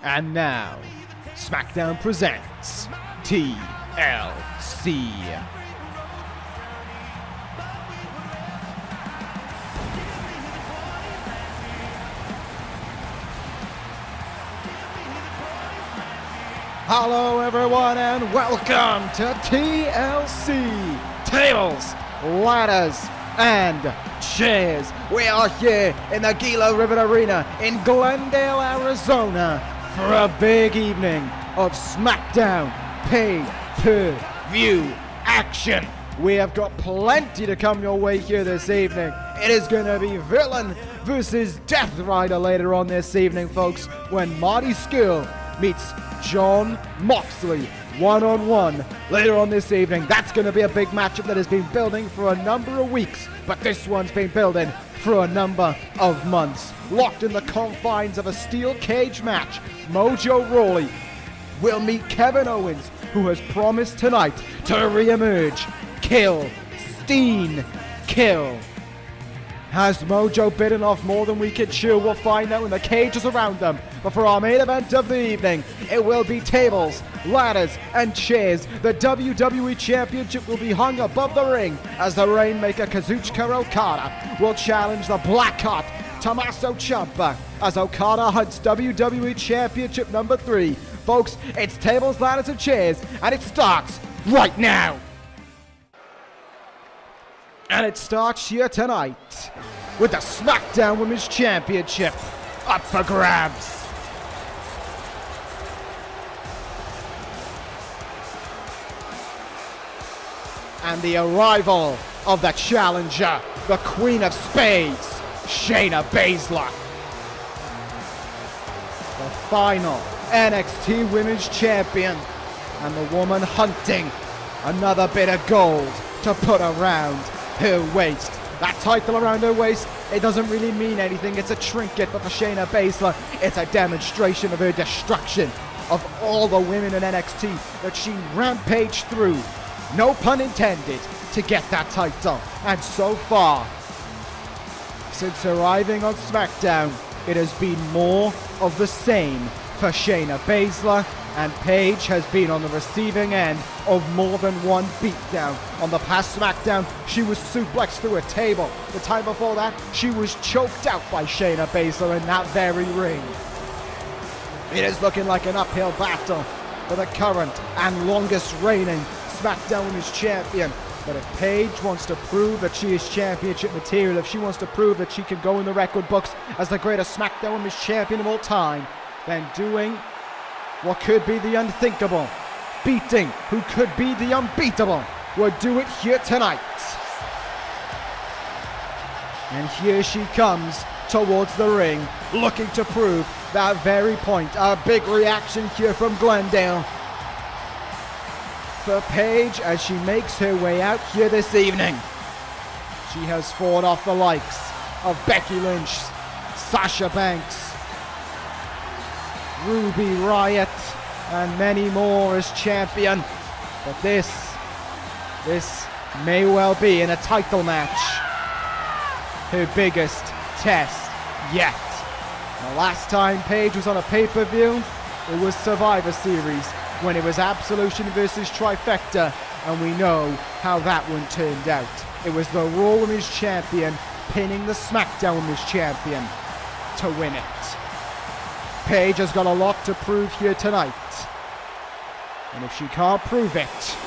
And now, SmackDown presents TLC. Hello everyone and welcome to TLC. Tables, ladders, and chairs. We are here in the Gila River Arena in Glendale, Arizona for a big evening of SmackDown pay-per-view action. We have got plenty to come your way here this evening. It is going to be Villain versus Death Rider later on this evening, folks, when Marty Scurll meets Jon Moxley one-on-one later on this evening. That's going to be a big matchup that has been building for a number of weeks, but this one's been building for a number of months. Locked in the confines of a steel cage match, Mojo Rawley will meet Kevin Owens, who has promised tonight to re-emerge, kill, Steen, kill. Has Mojo bitten off more than we can chew? We'll find out when the cage is around them. But for our main event of the evening, it will be tables, ladders, and chairs. The WWE Championship will be hung above the ring as the Rainmaker Kazuchika Okada will challenge the Blackheart Tommaso Ciampa as Okada hunts WWE Championship number 3. Folks, it's tables, ladders, and chairs, and it starts right now. And it starts here tonight with the SmackDown Women's Championship up for grabs. And the arrival of the challenger, the Queen of Spades, Shayna Baszler. The final NXT Women's Champion, and the woman hunting another bit of gold to put around her waist. That title around her waist, it doesn't really mean anything. It's a trinket, but for Shayna Baszler, it's a demonstration of her destruction of all the women in NXT that she rampaged through, no pun intended, to get that title. And so far, since arriving on SmackDown, it has been more of the same for Shayna Baszler, and Paige has been on the receiving end of more than one beatdown. On the past SmackDown, she was suplexed through a table. The time before that, she was choked out by Shayna Baszler in that very ring. It is looking like an uphill battle for the current and longest reigning SmackDown Women's Champion. But if Paige wants to prove that she is championship material, if she wants to prove that she can go in the record books as the greatest SmackDown Women's Champion of all time, then doing what could be the unthinkable, beating who could be the unbeatable, will do it here tonight. And here she comes towards the ring, looking to prove that very point. A big reaction here from Glendale for Paige as she makes her way out here this evening. She has fought off the likes of Becky Lynch, Sasha Banks, Ruby Riott, and many more as champion. But this may well be in a title match her biggest test yet. The last time Paige was on a pay-per-view, it was Survivor Series, when it was Absolution versus Trifecta, and we know how that one turned out. It was the Raw Women's Champion pinning the SmackDown Women's Champion to win it. Paige has got a lot to prove here tonight, and if she can't prove it,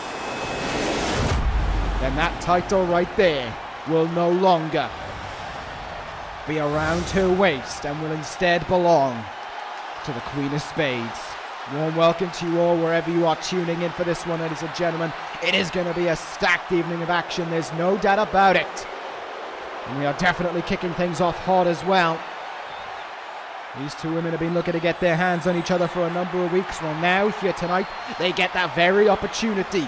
then that title right there will no longer be around her waist and will instead belong to the Queen of Spades. Warm welcome to you all wherever you are tuning in for this one, ladies and gentlemen. It is going to be a stacked evening of action, there's no doubt about it. And we are definitely kicking things off hard as well. These two women have been looking to get their hands on each other for a number of weeks. Well, now, here tonight, they get that very opportunity.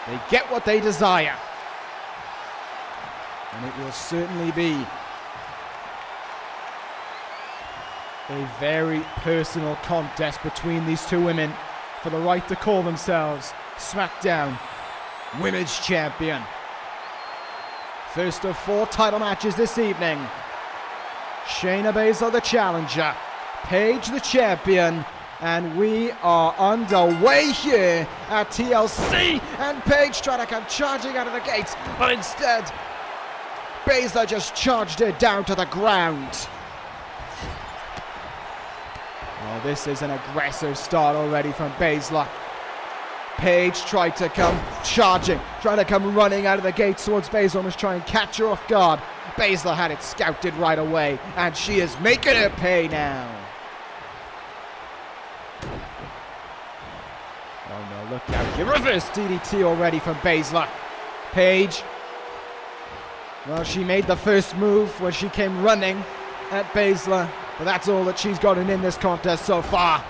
They get what they desire. And it will certainly be a very personal contest between these two women for the right to call themselves SmackDown Women's Champion. First of 4 title matches this evening. Shayna Baszler, the challenger, Paige the champion, and we are underway here at TLC, and Paige tried to come charging out of the gates, but instead Baszler just charged her down to the ground. Oh, this is an aggressive start already from Baszler. Paige tried to come charging, trying to come running out of the gates towards Baszler, almost try and catch her off guard. Baszler had it scouted right away, and she is making her pay now. Oh no, look out here. Reverse DDT already from Baszler. Paige. Well, she made the first move when she came running at Baszler, but that's all that she's gotten in this contest so far.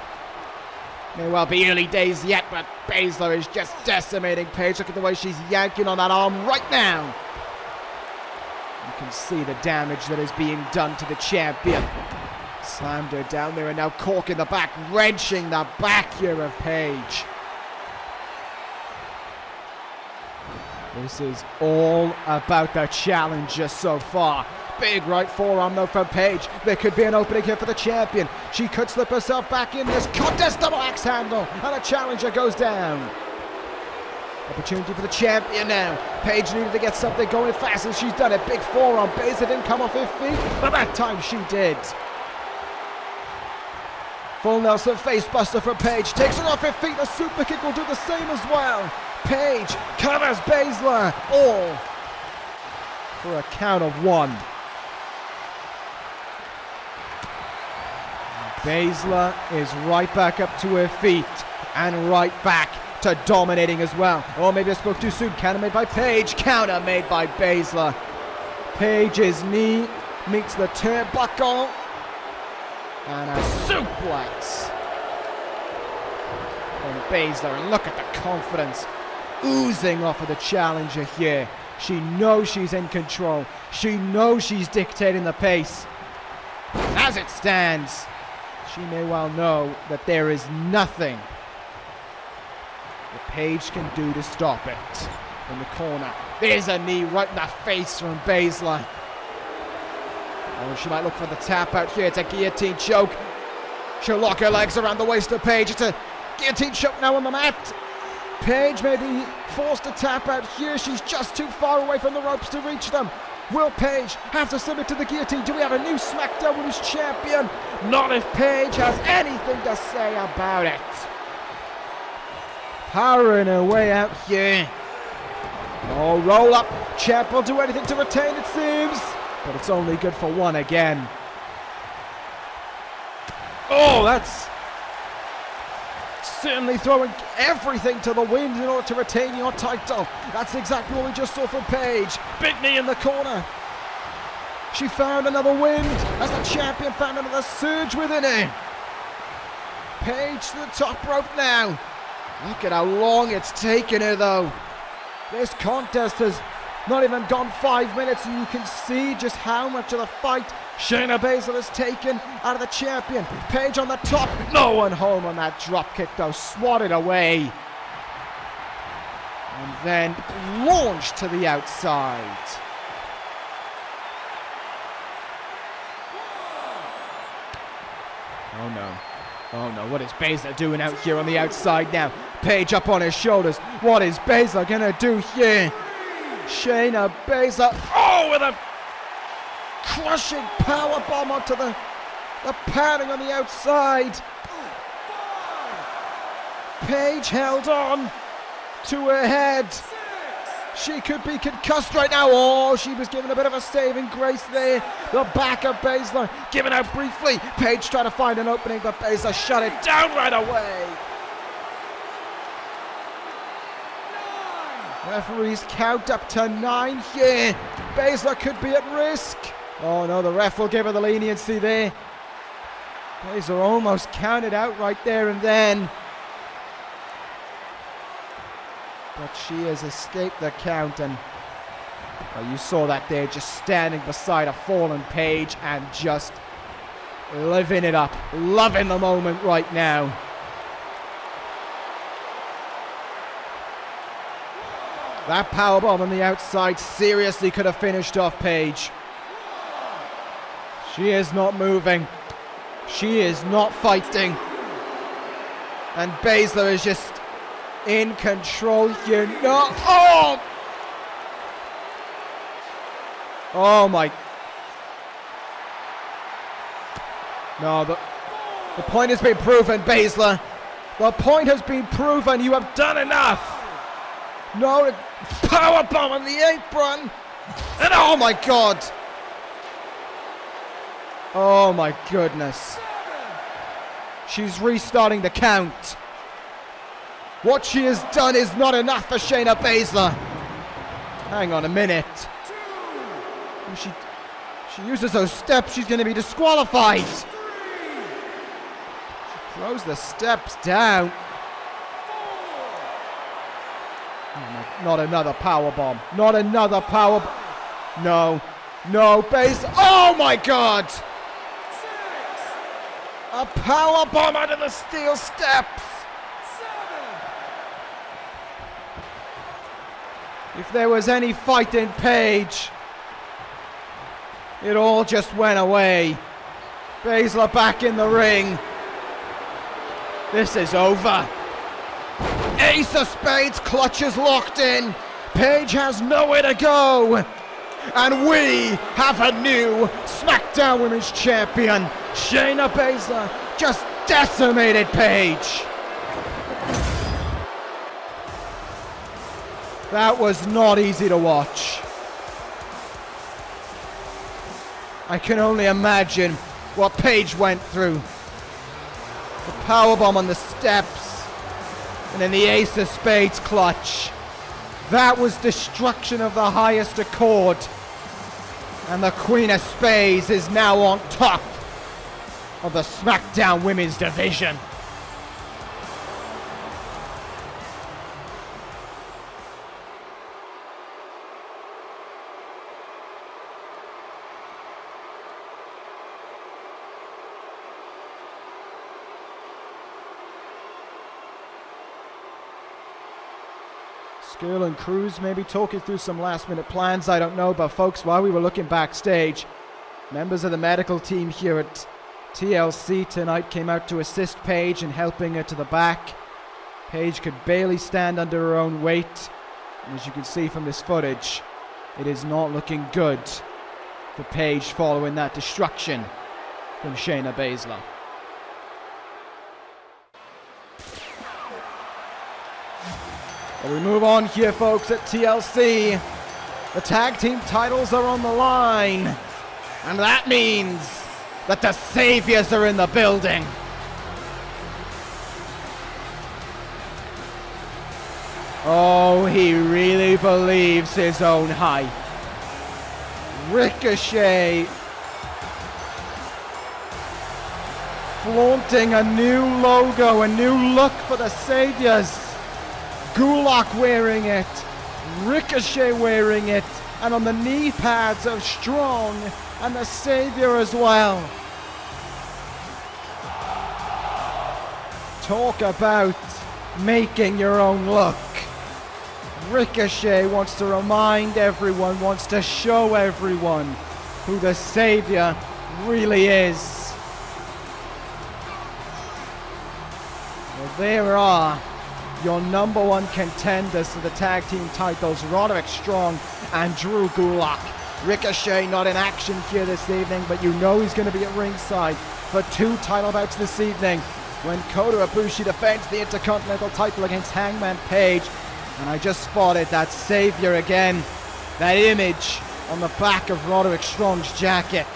May well be early days yet, but Baszler is just decimating Paige. Look at the way she's yanking on that arm right now. You can see the damage that is being done to the champion. Slammed her down there and now corking the back, wrenching the back here of Paige. This is all about the challenger so far. Big right forearm though from Paige. There could be an opening here for the champion. She could slip herself back in this contest. Double axe handle, and the challenger goes down. Opportunity for the champion now. Paige needed to get something going fast, and she's done it. Big forearm. Baszler didn't come off her feet, but that time she did. Full Nelson facebuster for Paige. Takes her off her feet. A super kick will do the same as well. Paige covers Baszler. All for a count of 1. Baszler is right back up to her feet and right back to dominating as well. Oh, maybe I spoke too soon. Counter made by Paige. Counter made by Baszler. Paige's knee meets the turnbuckle. And a suplex from Baszler. And look at the confidence oozing off of the challenger here. She knows she's in control. She knows she's dictating the pace. As it stands, she may well know that there is nothing that Paige can do to stop it. In the corner, there's a knee right in the face from Baszler. Oh, she might look for the tap out here. It's a guillotine choke. She'll lock her legs around the waist of Paige. It's a guillotine choke now on the mat. Paige may be forced to tap out here. She's just too far away from the ropes to reach them. Will Paige have to submit to the guillotine? Do we have a new SmackDown Women's Champion? Not if Paige has anything to say about it. Powering her way out here. Oh, roll up. Champ will do anything to retain, it seems. But it's only good for 1 again. Oh, that's certainly throwing everything to the wind in order to retain your title. That's exactly what we just saw from Paige. Big knee in the corner. She found another wind as the champion found another surge within her. Paige to the top rope now. Look at how long it's taken her though. This contest has not even gone 5 minutes, and you can see just how much of the fight Shayna Baszler has taken out of the champion. Paige on the top. No one home on that drop kick though. Swatted away. And then launched to the outside. Oh no. Oh no, what is Baszler doing out here on the outside now? Paige up on his shoulders. What is Baszler gonna do here? Shayna Baszler, oh, with a crushing powerbomb onto the padding on the outside. Paige held on to her head. She could be concussed right now. Oh, she was given a bit of a saving grace there. The back of Baszler given out briefly. Paige tried to find an opening, but Baszler shut it down right away. Referees count up to 9 here. Baszler could be at risk. Oh no, the ref will give her the leniency there. Baszler almost counted out right there and then. But she has escaped the count, and well, you saw that there, just standing beside a fallen Paige and just living it up, loving the moment right now. That powerbomb on the outside seriously could have finished off Paige. She is not moving. She is not fighting. And Baszler is just in control here. No! Oh! Oh my. No, the point has been proven, Baszler. The point has been proven. You have done enough. No, powerbomb on the apron. And oh my God. Oh my goodness. She's restarting the count. What she has done is not enough for Shayna Baszler. Hang on a minute. She uses those steps, she's going to be disqualified. She throws the steps down. Not another powerbomb. Not another power. No. No, Baszler. Oh my God. A powerbomb out of the steel steps. If there was any fight in Paige, it all just went away. Baszler back in the ring. This is over. Ace of Spades, clutches locked in. Paige has nowhere to go. And we have a new SmackDown Women's Champion. Shayna Baszler just decimated Paige. That was not easy to watch. I can only imagine what Paige went through. The powerbomb on the steps, and then the Ace of Spades clutch. That was destruction of the highest accord. And the Queen of Spades is now on top of the SmackDown Women's division. Scurll and Cruz maybe talking through some last minute plans, I don't know, but folks, while we were looking backstage, members of the medical team here at TLC tonight came out to assist Paige in helping her to the back. Paige could barely stand under her own weight, and as you can see from this footage, it is not looking good for Paige following that destruction from Shayna Baszler. But we move on here, folks, at TLC. The tag team titles are on the line. And that means that the Saviors are in the building. Oh, he really believes his own hype. Ricochet flaunting a new logo, a new look for the Saviors. Gulak wearing it, Ricochet wearing it, and on the knee pads of Strong and the Savior as well. Talk about making your own look. Ricochet wants to remind everyone, wants to show everyone who the Savior really is. Well, there are your number one contenders to the tag team titles, Roderick Strong and Drew Gulak. Ricochet not in action here this evening, but you know he's going to be at ringside for 2 title bouts this evening when Kota Ibushi defends the Intercontinental title against Hangman Page. And I just spotted that Savior again, that image on the back of Roderick Strong's jacket.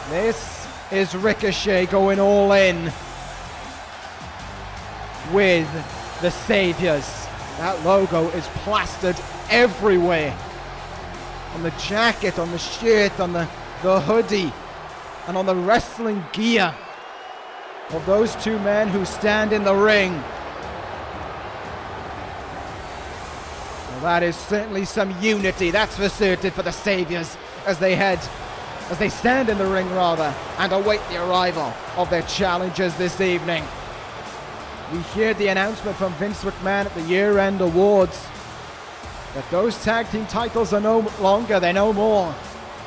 This is Ricochet going all in with the Saviors. That logo is plastered everywhere. On the jacket, on the shirt, on the hoodie, and on the wrestling gear of those 2 men who stand in the ring. Well, that is certainly some unity, that's for certain, for the Saviors as they stand in the ring rather, and await the arrival of their challengers this evening. We heard the announcement from Vince McMahon at the year-end awards that those tag team titles are no longer, they're no more.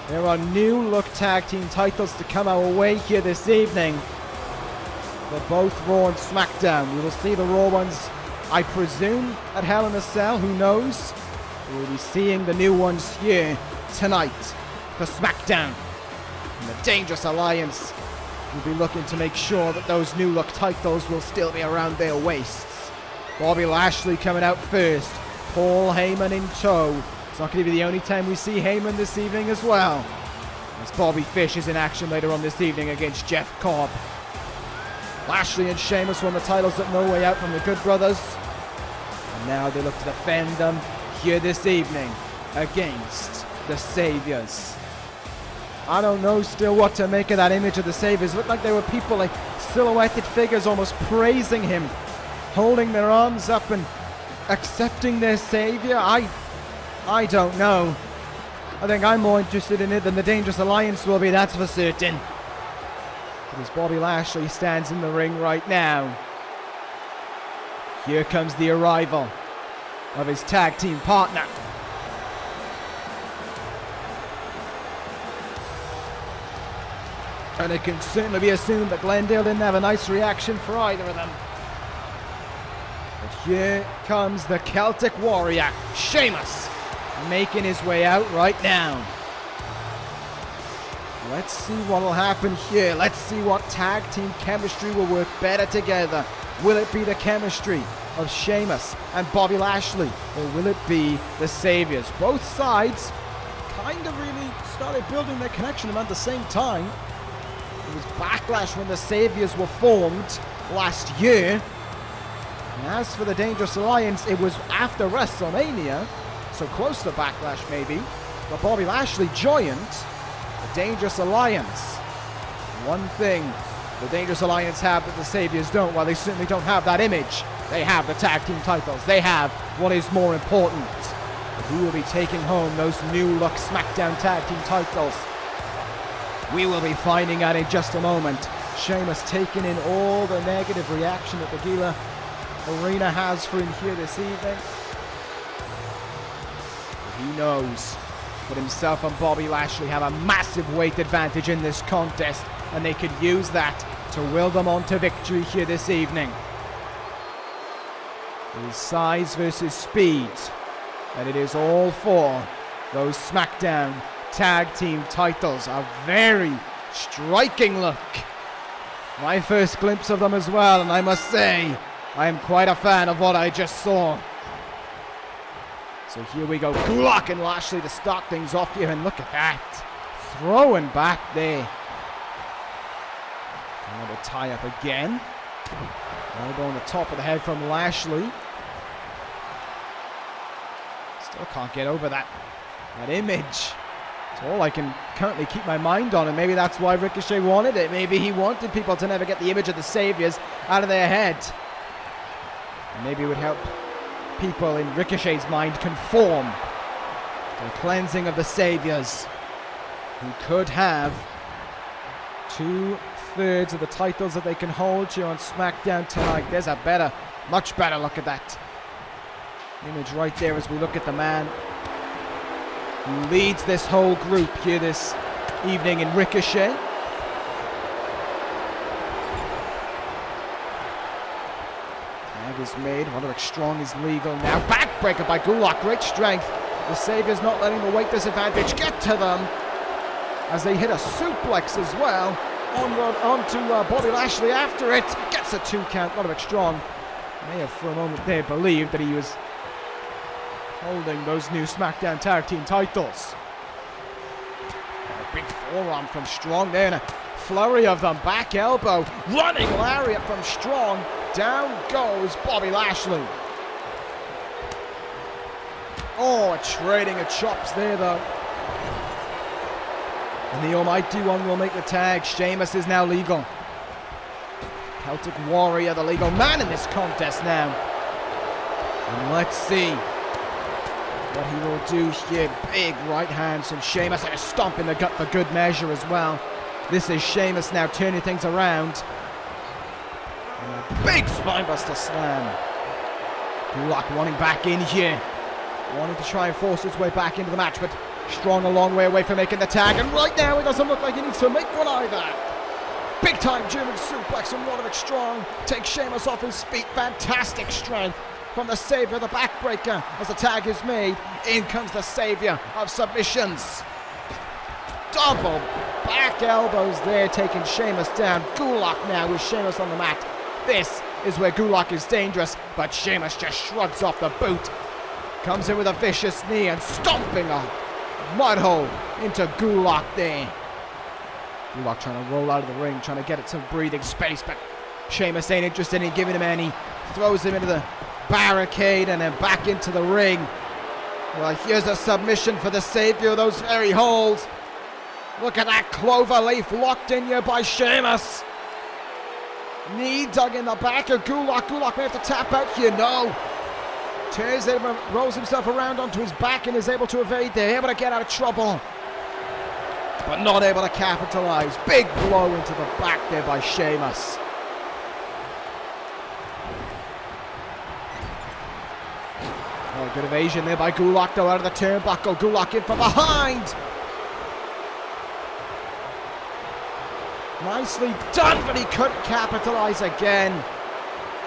There are new look tag team titles to come our way here this evening for both Raw and SmackDown. We will see the Raw ones, I presume, at Hell in a Cell. Who knows? We will be seeing the new ones here tonight for SmackDown. And the Dangerous Alliance will be looking to make sure that those new look titles will still be around their waists. Bobby Lashley coming out first. Paul Heyman in tow. It's not going to be the only time we see Heyman this evening as well, as Bobby Fish is in action later on this evening against Jeff Cobb. Lashley and Sheamus won the titles at No Way Out from the Good Brothers, and now they look to defend them here this evening against the Saviors. I don't know still what to make of that image of the Saviors. It looked like they were people, like silhouetted figures, almost praising him, holding their arms up and accepting their Savior. I don't know. I think I'm more interested in it than the Dangerous Alliance will be, that's for certain. As Bobby Lashley stands in the ring right now. Here comes the arrival of his tag team partner. And it can certainly be assumed that Glendale didn't have a nice reaction for either of them. But here comes the Celtic Warrior, Sheamus, making his way out right now. Let's see what will happen here. Let's see what tag team chemistry will work better together. Will it be the chemistry of Sheamus and Bobby Lashley, or will it be the Saviors? Both sides kind of really started building their connection around the same time. It was Backlash when the Saviors were formed last year. And as for the Dangerous Alliance, it was after WrestleMania, so close to Backlash maybe, but Bobby Lashley joined the Dangerous Alliance. One thing the Dangerous Alliance have that the Saviors don't, well, they certainly don't have that image. They have the tag team titles. They have what is more important. But who will be taking home those new look SmackDown tag team titles? We will be finding out in just a moment. Sheamus taking in all the negative reaction that the Gila Arena has for him here this evening. He knows that himself and Bobby Lashley have a massive weight advantage in this contest, and they could use that to will them on to victory here this evening. It is size versus speed, and it is all for those SmackDown tag team titles. A very striking look. My first glimpse of them as well, and I must say, I am quite a fan of what I just saw. So here we go, Gulak and Lashley to start things off here, and look at that. Throwing back there. Another tie-up again. Elbow on the top of the head from Lashley. Still can't get over that image. It's all I can currently keep my mind on, and maybe that's why Ricochet wanted it. Maybe he wanted people to never get the image of the Saviors out of their head. And maybe it would help people in Ricochet's mind conform to the cleansing of the Saviors, who could have 2/3 of the titles that they can hold here on SmackDown tonight. There's a better, much better look at that image right there as we look at the man who leads this whole group here this evening in Ricochet. Is made. Roderick Strong is legal now. Backbreaker by Gulak. Great strength. The Saviors not letting the weight disadvantage get to them as they hit a suplex as well onto Bobby Lashley after it. Gets a 2 count. Roderick Strong may have for a moment there believed that he was holding those new SmackDown tag team titles. A big forearm from Strong there, and a flurry of them. Back elbow. Running lariat from Strong. Down goes Bobby Lashley. Oh, trading of chops there though. And the almighty one will make the tag. Sheamus is now legal. Celtic Warrior, the legal man in this contest now. And let's see what he will do here. Big right hands from Sheamus, and a stomp in the gut for good measure as well. This is Sheamus now turning things around. And a big spinebuster slam. Gulak wanting back in here. Wanting to try and force his way back into the match, but Strong a long way away from making the tag, and right now it doesn't look like he needs to make one either. Big time German suplex from Roderick Strong takes Sheamus off his feet. Fantastic strength from the savior of the backbreaker as the tag is made. In comes the savior of submissions. Double back elbows there, taking Sheamus down. Gulak now with Sheamus on the mat. This is where Gulak is dangerous, but Sheamus just shrugs off the boot. Comes in with a vicious knee and stomping a mud hole into Gulak there. Gulak trying to roll out of the ring, trying to get it some breathing space, but Sheamus ain't interested in giving him any. Throws him into the barricade and then back into the ring. Well, here's a submission for the savior of those very holds. Look at that clover leaf locked in here by Sheamus. Knee dug in the back of Gulak. Gulak may have to tap out here. No. Turns it, rolls himself around onto his back and is able to evade there. Able to get out of trouble, but not able to capitalize. Big blow into the back there by Sheamus. Oh, good evasion there by Gulak though out of the turnbuckle. Gulak in from behind. Nicely done, but he couldn't capitalize again.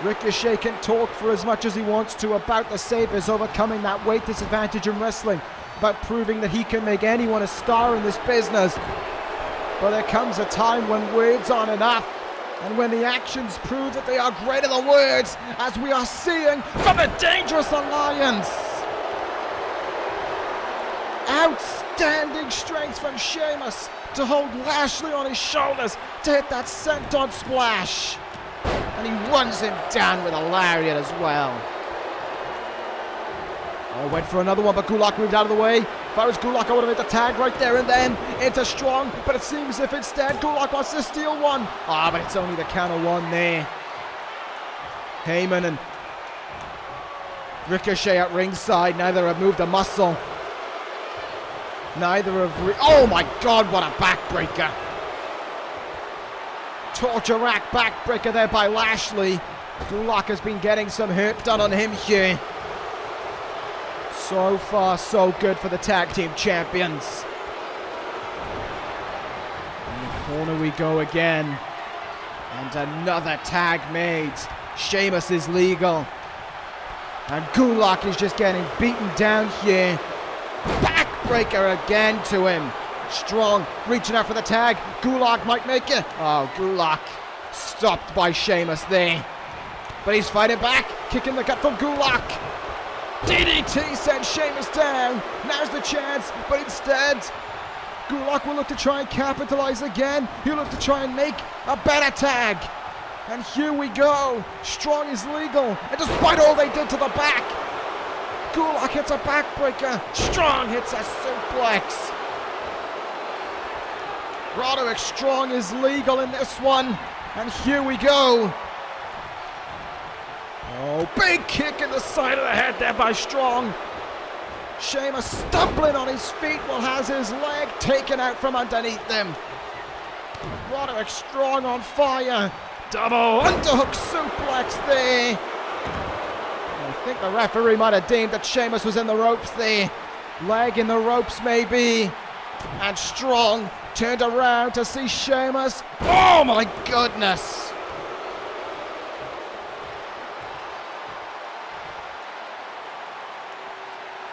Ricochet can talk for as much as he wants to about the Sabres overcoming that weight disadvantage in wrestling, about proving that he can make anyone a star in this business. But there comes a time when words aren't enough, and when the actions prove that they are greater than words, as we are seeing from the Dangerous Alliance. Outstanding strength from Sheamus to hold Lashley on his shoulders to hit that senton splash. And he runs him down with a lariat as well. Oh, went for another one, but Gulak moved out of the way. If I was Gulak, I would have hit the tag right there and then into Strong, but it seems as if instead Gulak wants to steal one. Ah, but it's only the count of one there. Heyman and Ricochet at ringside, neither have moved a muscle. Neither have... Oh my God, what a backbreaker. Torture rack backbreaker there by Lashley. Gulak has been getting some hurt done on him here. So far, so good for the tag team champions. In the corner we go again. And another tag made. Sheamus is legal. And Gulak is just getting beaten down here. Backbreaker again to him. Strong reaching out for the tag. Gulak might make it. Oh, Gulak stopped by Sheamus there. But he's fighting back. Kicking the gut from Gulak. DDT sends Sheamus down. Now's the chance. But instead, Gulak will look to try and capitalize again. He'll look to try and make a better tag. And here we go. Strong is legal. And despite all they did to the back, Gulak hits a backbreaker. Strong hits a suplex. Roderick Strong is legal in this one. And here we go. Oh, big kick in the side of the head there by Strong. Sheamus stumbling on his feet while has his leg taken out from underneath him. Roderick Strong on fire. Double underhook suplex there. I think the referee might have deemed that Sheamus was in the ropes there. Leg in the ropes maybe. And Strong turned around to see Sheamus. Oh my goodness.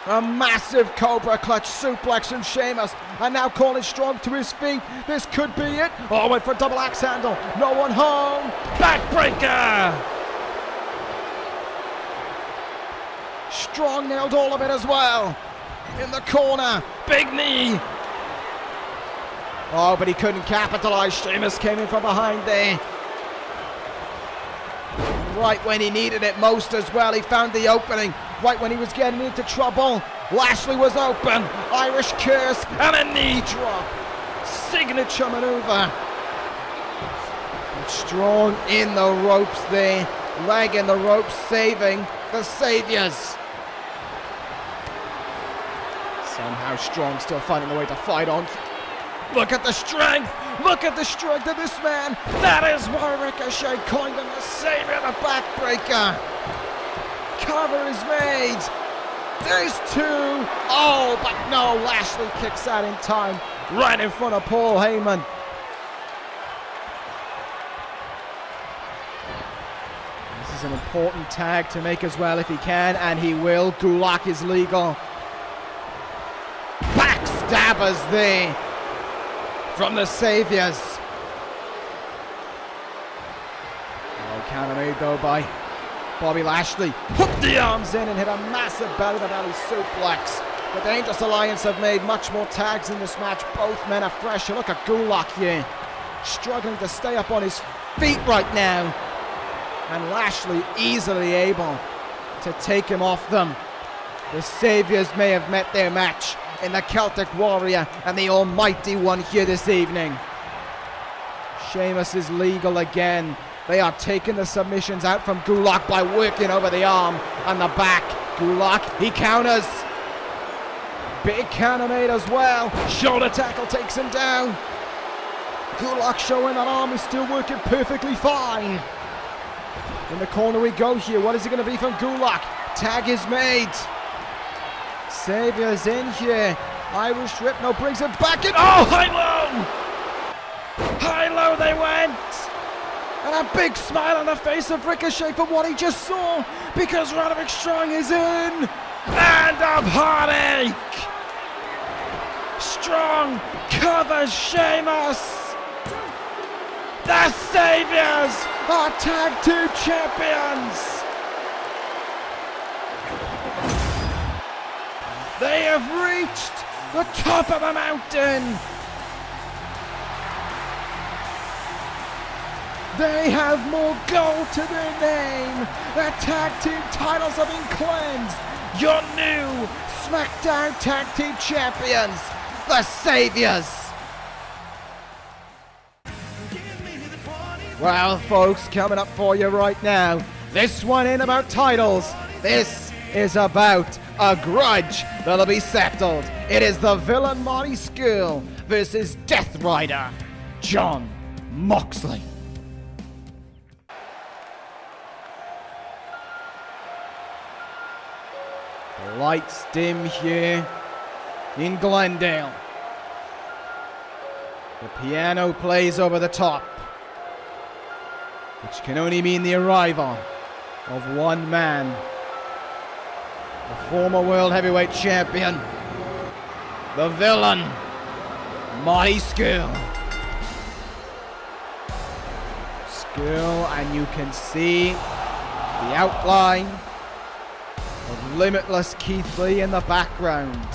A massive Cobra clutch suplex from Sheamus. And now calling Strong to his feet. This could be it. Oh, went for a double axe handle. No one home. Backbreaker. Strong nailed all of it as well. In the corner. Big knee. Oh, but he couldn't capitalize. Sheamus came in from behind there. Right when he needed it most as well, he found the opening. Right when he was getting into trouble, Lashley was open. Irish curse and a knee drop. Signature maneuver. Strong in the ropes there. Leg in the ropes, saving the Saviors. Somehow Strong still finding a way to fight on. Look at the strength. Look at the strength of this man. That is why Ricochet coined him the Savior, the backbreaker. Cover is made. There's two. Oh, but no, Lashley kicks out in time, right in front of Paul Heyman. This is an important tag to make as well if he can, and he will. Gulak is legal. Backstabbers there from the Saviors. Oh, counter made though by Bobby Lashley. Hooked the arms in and hit a massive belly-to-belly suplex. The Dangerous Alliance have made much more tags in this match. Both men are fresh. Look at Gulak here, struggling to stay up on his feet right now. And Lashley easily able to take him off them. The Saviors may have met their match in the Celtic Warrior and the Almighty One here this evening. Sheamus is legal again. They are taking the submissions out from Gulak by working over the arm and the back. Gulak, he counters. Big counter made as well. Shoulder tackle takes him down. Gulak showing that arm is still working perfectly fine. In the corner we go here. What is it going to be from Gulak? Tag is made. Savior's in here. Irish Rip, no, brings it back in. Oh, high-low! High-low they went. And a big smile on the face of Ricochet for what he just saw, because Roderick Strong is in. And a heartache. Strong covers Sheamus. The Saviors are Tag Team Champions. They have reached the top of the mountain. They have more gold to their name. Their tag team titles have been cleansed. Your new SmackDown Tag Team Champions, the Saviors. Well, folks, coming up for you right now. This one ain't about titles. This is about a grudge that'll be settled. It is the villain Marty Scurll versus Death Rider Jon Moxley. The lights dim here in Glendale. The piano plays over the top, which can only mean the arrival of one man, the former World Heavyweight Champion, the villain, Marty Scurll. Scurll, and you can see the outline of Limitless Keith Lee in the background,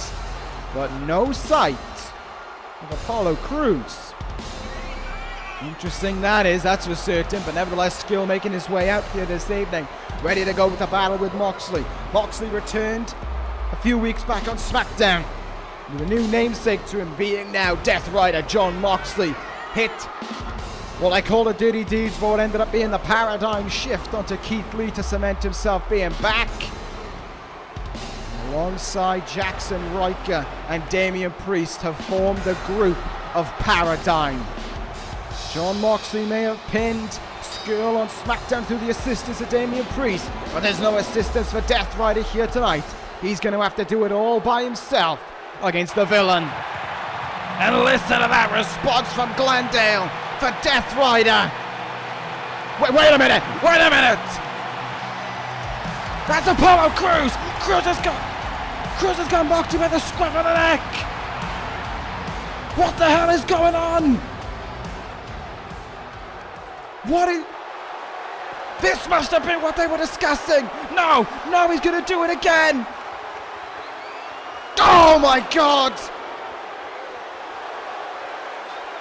but no sight of Apollo Crews. Interesting that is, that's for certain, but nevertheless Scurll making his way out here this evening, ready to go with the battle with Moxley. Moxley returned a few weeks back on SmackDown with a new namesake to him, being now Death Rider Jon Moxley. Hit what I call the dirty deeds for what ended up being the paradigm shift onto Keith Lee to cement himself being back. Alongside Jackson Riker and Damian Priest have formed a group of Paradigm. Jon Moxley may have pinned Scurll on SmackDown through the assistance of Damian Priest, but there's no assistance for Death Rider here tonight. He's going to have to do it all by himself against the villain. And listen to that response from Glendale for Death Rider. Wait a minute! That's Apollo Crews! Crews has got Moxley by the scruff of the neck! What the hell is going on? This must have been what they were discussing! No, he's gonna do it again! Oh my God!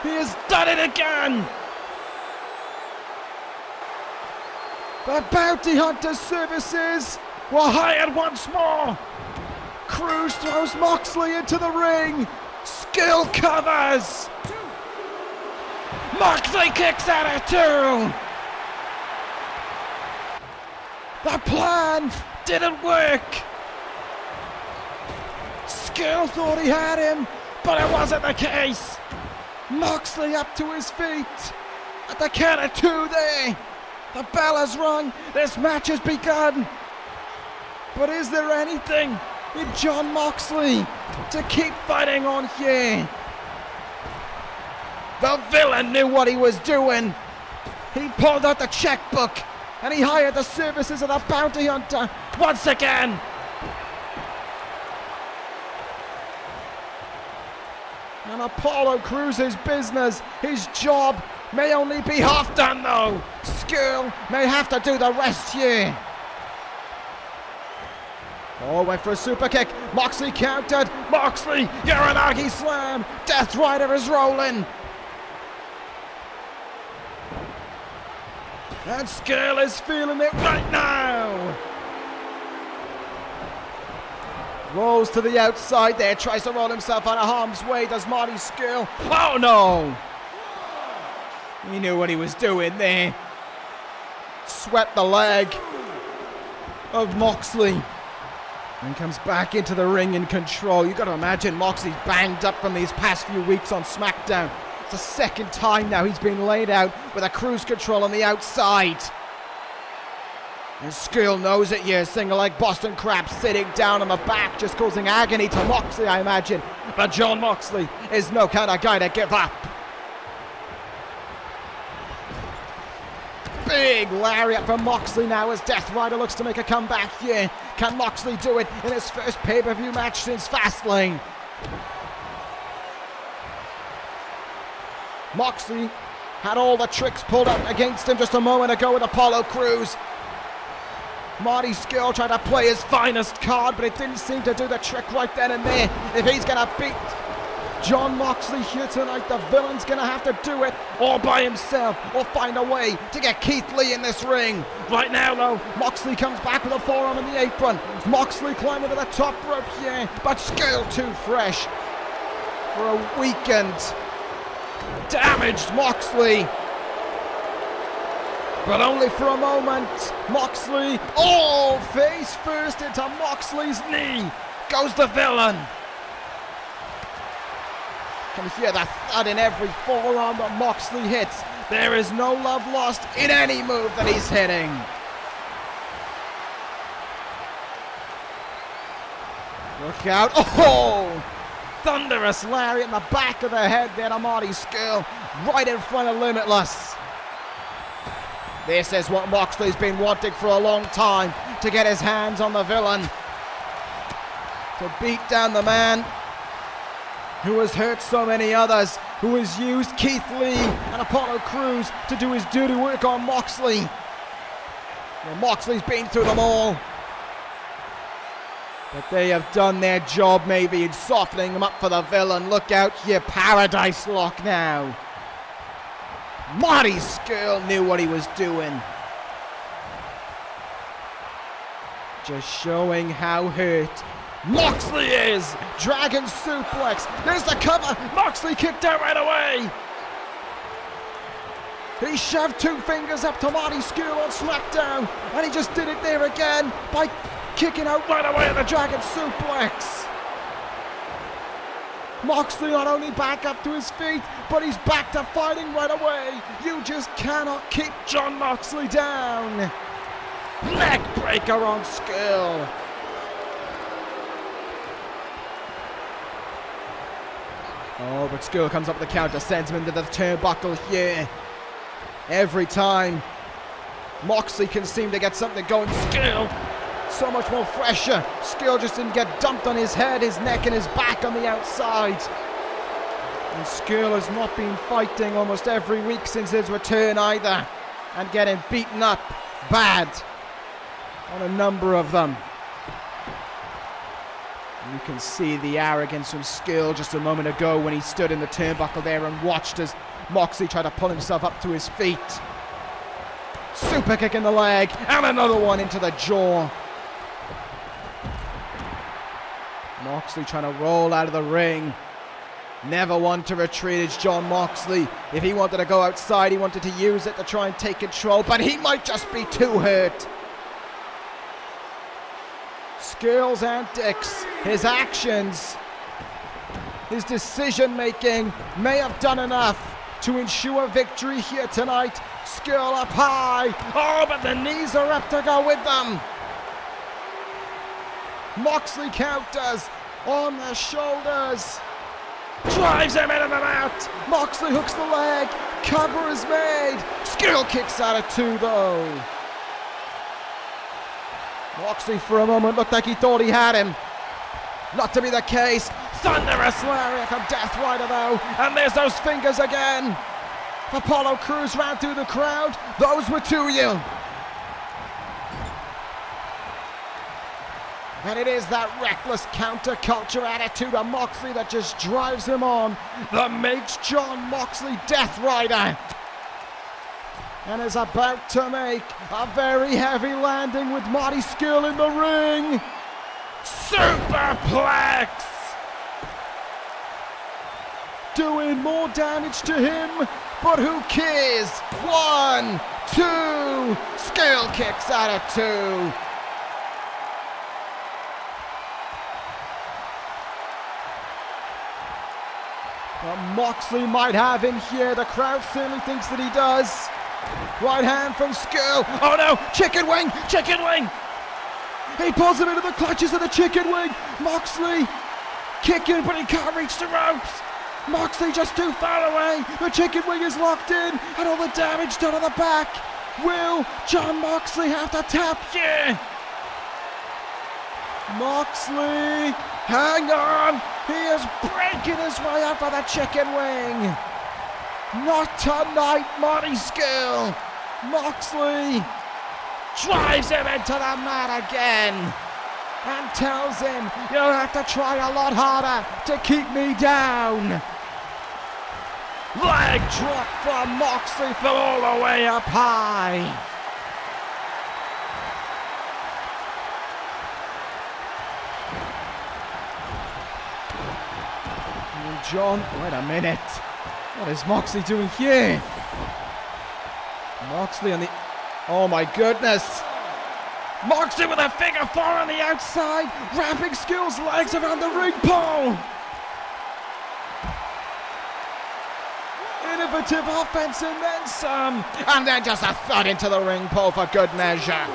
He has done it again! The Bounty Hunter services were hired once more! Crews throws Moxley into the ring! Scurll covers! Moxley kicks out at two! The plan didn't work! Scurll thought he had him, but it wasn't the case! Moxley up to his feet! At the count of two there! The bell has rung, this match has begun! But is there anything with Jon Moxley to keep fighting on here. The villain knew what he was doing. He pulled out the checkbook and he hired the services of the bounty hunter once again. And Apollo Crews' business, his job, may only be half done though. Scurll may have to do the rest here. Oh, went for a super kick. Moxley countered. Moxley, Uranagi slam. Death Rider is rolling. And Scurll is feeling it right now. Rolls to the outside there, tries to roll himself out of harm's way, does Marty Scurll. Oh no! He knew what he was doing there. Swept the leg of Moxley. And comes back into the ring in control. You got to imagine Moxley's banged up from these past few weeks on SmackDown. It's the second time now he's been laid out with a cruise control on the outside. And Scurll knows it, yeah, single leg Boston Crab sitting down on the back, just causing agony to Moxley, I imagine. But Jon Moxley is no kind of guy to give up. Big lariat from Moxley now as Death Rider looks to make a comeback here. Can Moxley do it in his first pay-per-view match since Fastlane? Moxley had all the tricks pulled out against him just a moment ago with Apollo Crews. Marty Scurll tried to play his finest card, but it didn't seem to do the trick right then and there. If he's going to beat Jon Moxley here tonight, the villain's going to have to do it all by himself or find a way to get Keith Lee in this ring. Right now, though, Moxley comes back with a forearm in the apron. Moxley climbing to the top rope here, but Scurll too fresh for a weakened, damaged Moxley. But only for a moment. Moxley, face first into Moxley's knee. Goes the villain. Can hear the thud in every forearm that Moxley hits. There is no love lost in any move that he's hitting. Look out. Oh! Thunderous lariat in the back of the head there to Marty Scurll. Right in front of Limitless. This is what Moxley's been wanting for a long time, to get his hands on the villain. To beat down the man who has hurt so many others, who has used Keith Lee and Apollo Crews to do his dirty work on Moxley. Well, Moxley's been through them all. But they have done their job maybe in softening him up for the villain. Look out here, Paradise Lock now. Marty Scurll knew what he was doing. Just showing how hurt Moxley is. Dragon suplex. There's the cover. Moxley kicked out right away. He shoved two fingers up to Marty Scurll on SmackDown, and he just did it there again by kicking out right away at the Dragon suplex. Moxley not only back up to his feet, but he's back to fighting right away. You just cannot keep Jon Moxley down. Neck breaker on Scurll. Oh, but Scurll comes up with the counter, sends him into the turnbuckle here. Every time Moxley can seem to get something going, Scurll so much more fresher. Scurll just didn't get dumped on his head, his neck and his back on the outside. And Scurll has not been fighting almost every week since his return either, and getting beaten up bad on a number of them. You can see the arrogance from Scurll just a moment ago when he stood in the turnbuckle there and watched as Moxley tried to pull himself up to his feet. Super kick in the leg, and another one into the jaw. Moxley trying to roll out of the ring. Never one to retreat is Jon Moxley. If he wanted to go outside, he wanted to use it to try and take control, but he might just be too hurt. Scurll's antics, his actions, his decision making may have done enough to ensure victory here tonight. Scurll up high. Oh, but the knees are up to go with them. Moxley counters on the shoulders. Drives him into the mat. Moxley hooks the leg. Cover is made. Scurll kicks out at 2 though. Moxley for a moment looked like he thought he had him. Not to be the case. Thunderous lariat from Death Rider though. And there's those fingers again. Apollo Crews ran through the crowd. Those were to you. And it is that reckless counterculture attitude of Moxley that just drives him on, that makes Jon Moxley Death Rider. And is about to make a very heavy landing with Marty Scurll in the ring. Superplex! Doing more damage to him, but who cares? 1, 2, Scurll kicks out at 2. But Moxley might have him here. The crowd certainly thinks that he does. Right hand from Scurll. Oh no, chicken wing, chicken wing. He pulls him into the clutches of the chicken wing. Moxley kicking, but he can't reach the ropes. Moxley just too far away. The chicken wing is locked in, and all the damage done on the back. Will Jon Moxley have to tap? Yeah. Moxley, hang on. He is breaking his way up for the chicken wing. Not tonight, Marty Scurll. Moxley drives him into the mat again and tells him, you'll have to try a lot harder to keep me down. Leg drop from Moxley from all the way up high. And Jon, wait a minute. What is Moxley doing here? Moxley on the... Oh my goodness. Moxley with a figure 4 on the outside, wrapping Scurll's legs around the ring pole. Innovative offense and then some. And then just a thud into the ring pole for good measure.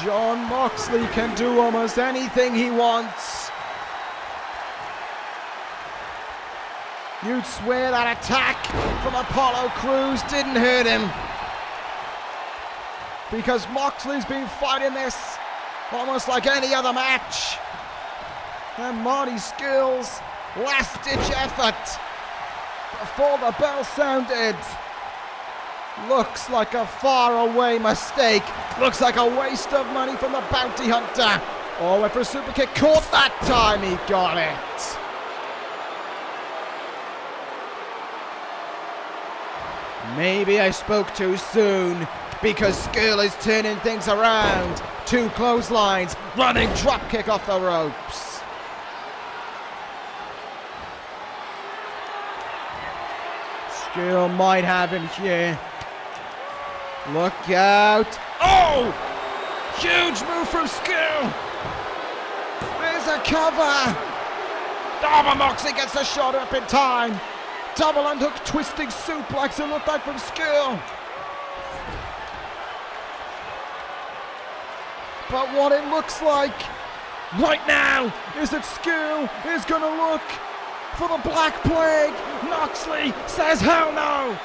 Jon Moxley can do almost anything he wants. You'd swear that attack from Apollo Crews didn't hurt him. Because Moxley's been fighting this almost like any other match. And Marty Scurll's last-ditch effort before the bell sounded looks like a far-away mistake. Looks like a waste of money from the bounty hunter. Oh, went for a super kick, caught that time, he got it. Maybe I spoke too soon, because Scurll is turning things around. 2 clotheslines, running drop kick off the ropes. Scurll might have him here. Look out. Oh! Huge move from Scurll. There's a cover. Oh, but Moxley gets the shoulder up in time. Double unhook twisting suplex, it looked like from Scurll. But what it looks like right now is that Scurll is going to look for the Black Plague. Moxley says hell no.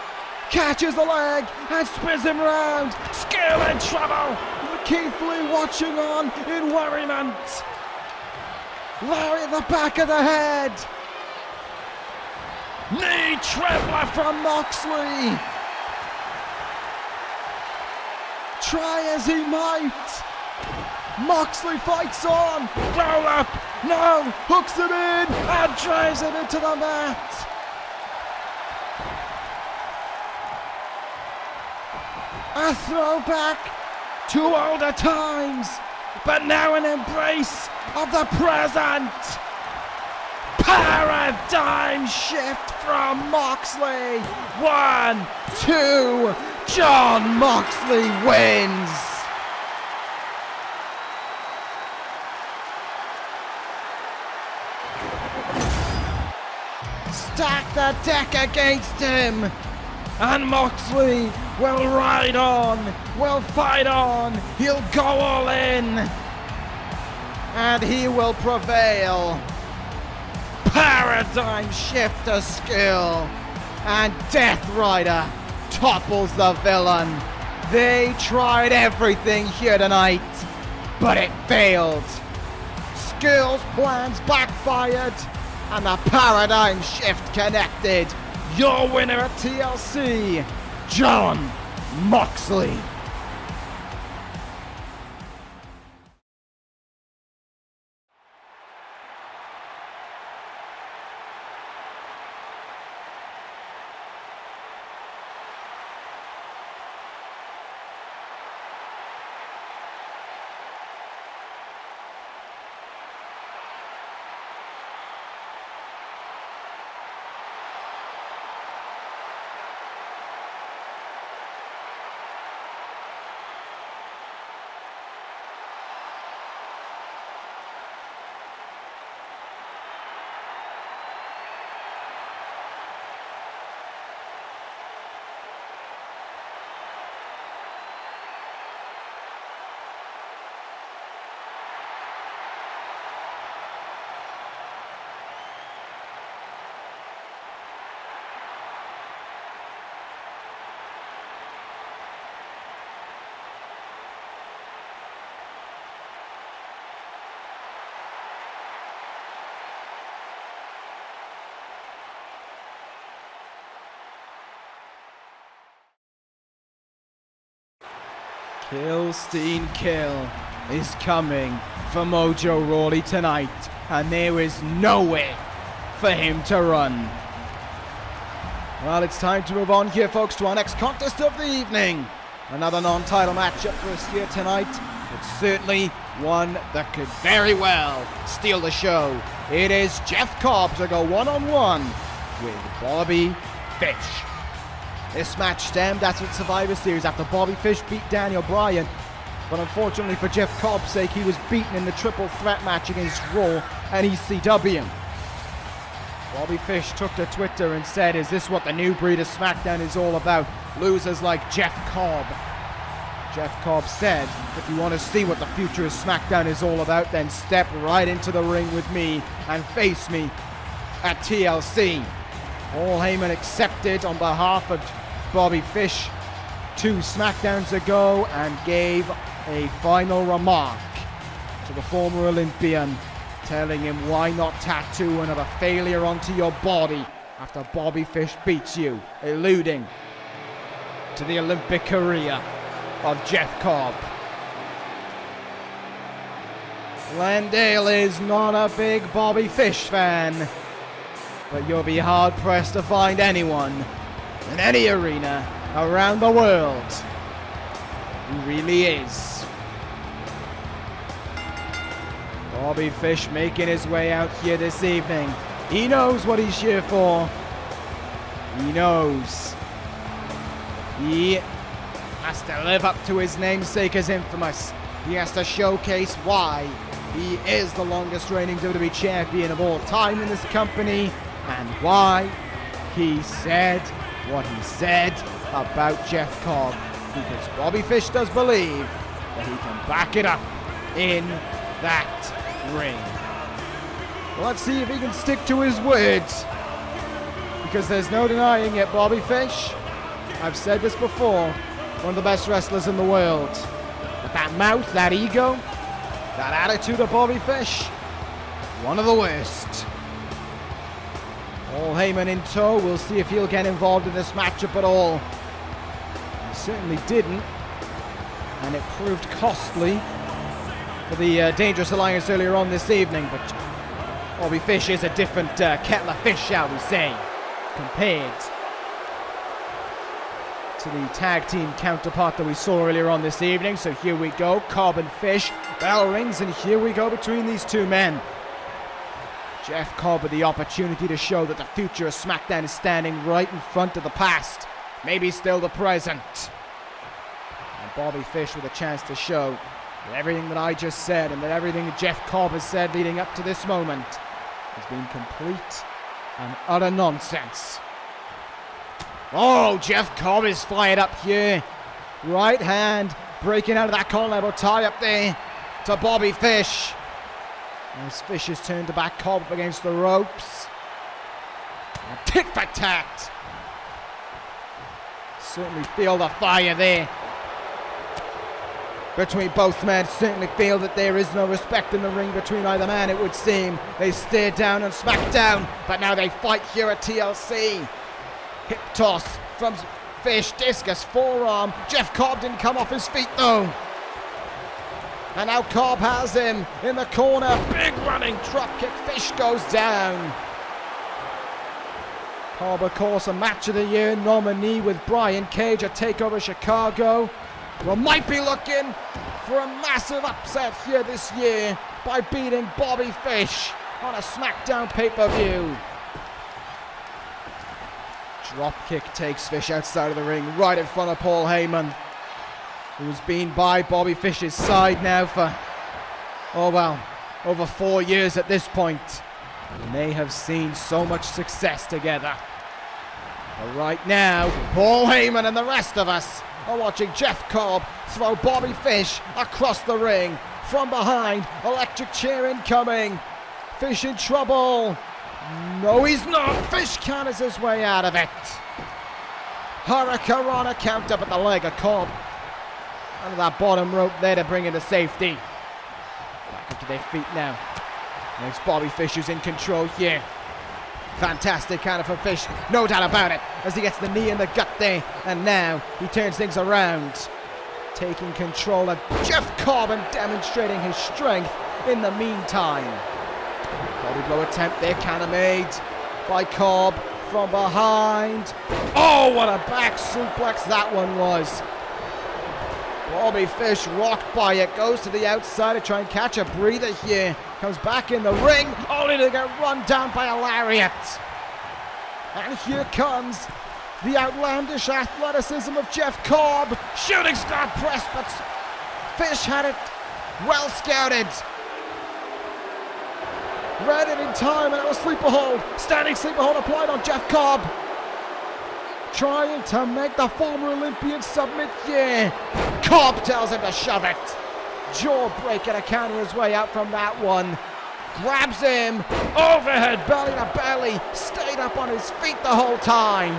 Catches the leg and spins him round. Scurll in trouble. Keith Lee watching on in worriment. Larry at the back of the head. Knee trembler from Moxley. Try as he might. Moxley fights on. Roll up. No. Hooks it in and drives him into the mat. A throwback to older times, but now an embrace of the present. Paradigm shift from Moxley. 1, 2, Jon Moxley wins. Stack the deck against him. And Moxley will ride on, will fight on, he'll go all in. And he will prevail. Paradigm shift to Scurll. And Death Rider topples the villain. They tried everything here tonight, but it failed. Scurll's plans backfired, and the paradigm shift connected. Your winner at TLC, Jon Moxley. Killstein Kill is coming for Mojo Rawley tonight, and there is nowhere for him to run. Well, it's time to move on here, folks, to our next contest of the evening. Another non-title matchup for us here tonight. It's certainly one that could very well steal the show. It is Jeff Cobb to go one-on-one with Bobby Fish. This match stemmed after the Survivor Series after Bobby Fish beat Daniel Bryan, but unfortunately for Jeff Cobb's sake, he was beaten in the triple threat match against Raw and ECW. Bobby Fish took to Twitter and said, "Is this what the new breed of SmackDown is all about? Losers like Jeff Cobb." Jeff Cobb said, "If you want to see what the future of SmackDown is all about, then step right into the ring with me and face me at TLC." Paul Heyman accepted on behalf of Bobby Fish 2 SmackDowns ago and gave a final remark to the former Olympian, telling him why not tattoo another failure onto your body after Bobby Fish beats you, alluding to the Olympic career of Jeff Cobb. Glendale is not a big Bobby Fish fan, but you'll be hard-pressed to find anyone in any arena around the world who really is. Bobby Fish making his way out here this evening. He knows what he's here for. He knows he has to live up to his namesake as Infamous. He has to showcase why he is the longest reigning WWE Champion of all time in this company, and why he said what he said about Jeff Cobb, because Bobby Fish does believe that he can back it up in that ring. Well, let's see if he can stick to his words, because there's no denying it, Bobby Fish, I've said this before, one of the best wrestlers in the world. But that mouth, that ego, that attitude of Bobby Fish, one of the worst. Paul Heyman in tow. We'll see if he'll get involved in this matchup at all. He certainly didn't, and it proved costly for the Dangerous Alliance earlier on this evening. But Bobby Fish is a different kettle of fish, shall we say, compared to the tag team counterpart that we saw earlier on this evening. So here we go, Cobb and Fish. Bell rings, and here we go between these two men. Jeff Cobb with the opportunity to show that the future of SmackDown is standing right in front of the past, maybe still the present. And Bobby Fish with a chance to show that everything that I just said and that everything that Jeff Cobb has said leading up to this moment has been complete and utter nonsense. Oh, Jeff Cobb is fired up here. Right hand breaking out of that collar elbow tie up there to Bobby Fish. As Fish has turned to back Cobb up against the ropes. Tit for tat. Certainly feel the fire there between both men. Certainly feel that there is no respect in the ring between either man, it would seem. They stare down on SmackDown, but now they fight here at TLC. Hip toss from Fish, discus forearm. Jeff Cobb didn't come off his feet though. And now Cobb has him in the corner. Big running drop kick. Fish goes down. Cobb, of course, a match of the year nominee with Brian Cage at TakeOver Chicago. We might be looking for a massive upset here this year by beating Bobby Fish on a SmackDown pay-per-view. Dropkick takes Fish outside of the ring, right in front of Paul Heyman, who's been by Bobby Fish's side now for, oh well, over 4 years at this point. And they have seen so much success together. But right now, Paul Heyman and the rest of us are watching Jeff Cobb throw Bobby Fish across the ring. From behind, electric chair incoming. Fish in trouble. No, he's not. Fish counters his way out of it. Hurricanrana count up at the leg of Cobb. Under that bottom rope there to bring in the safety. Back up to their feet now. There's Bobby Fish who's in control here. Fantastic counter for Fish, no doubt about it, as he gets the knee in the gut there. And now he turns things around, taking control of Jeff Cobb and demonstrating his strength in the meantime. Body blow attempt there, counter made by Cobb from behind. Oh, what a back suplex that one was. Bobby Fish rocked by it, goes to the outside to try and catch a breather here. Comes back in the ring, only to get run down by a lariat. And here comes the outlandish athleticism of Jeff Cobb. Shooting star press, but Fish had it well scouted. Read it in time, and it was sleeper hold. Standing sleeper hold applied on Jeff Cobb. Trying to make the former Olympian submit here. Cobb tells him to shove it. Jawbreaker to counter his way out from that one. Grabs him. Overhead belly to belly. Stayed up on his feet the whole time.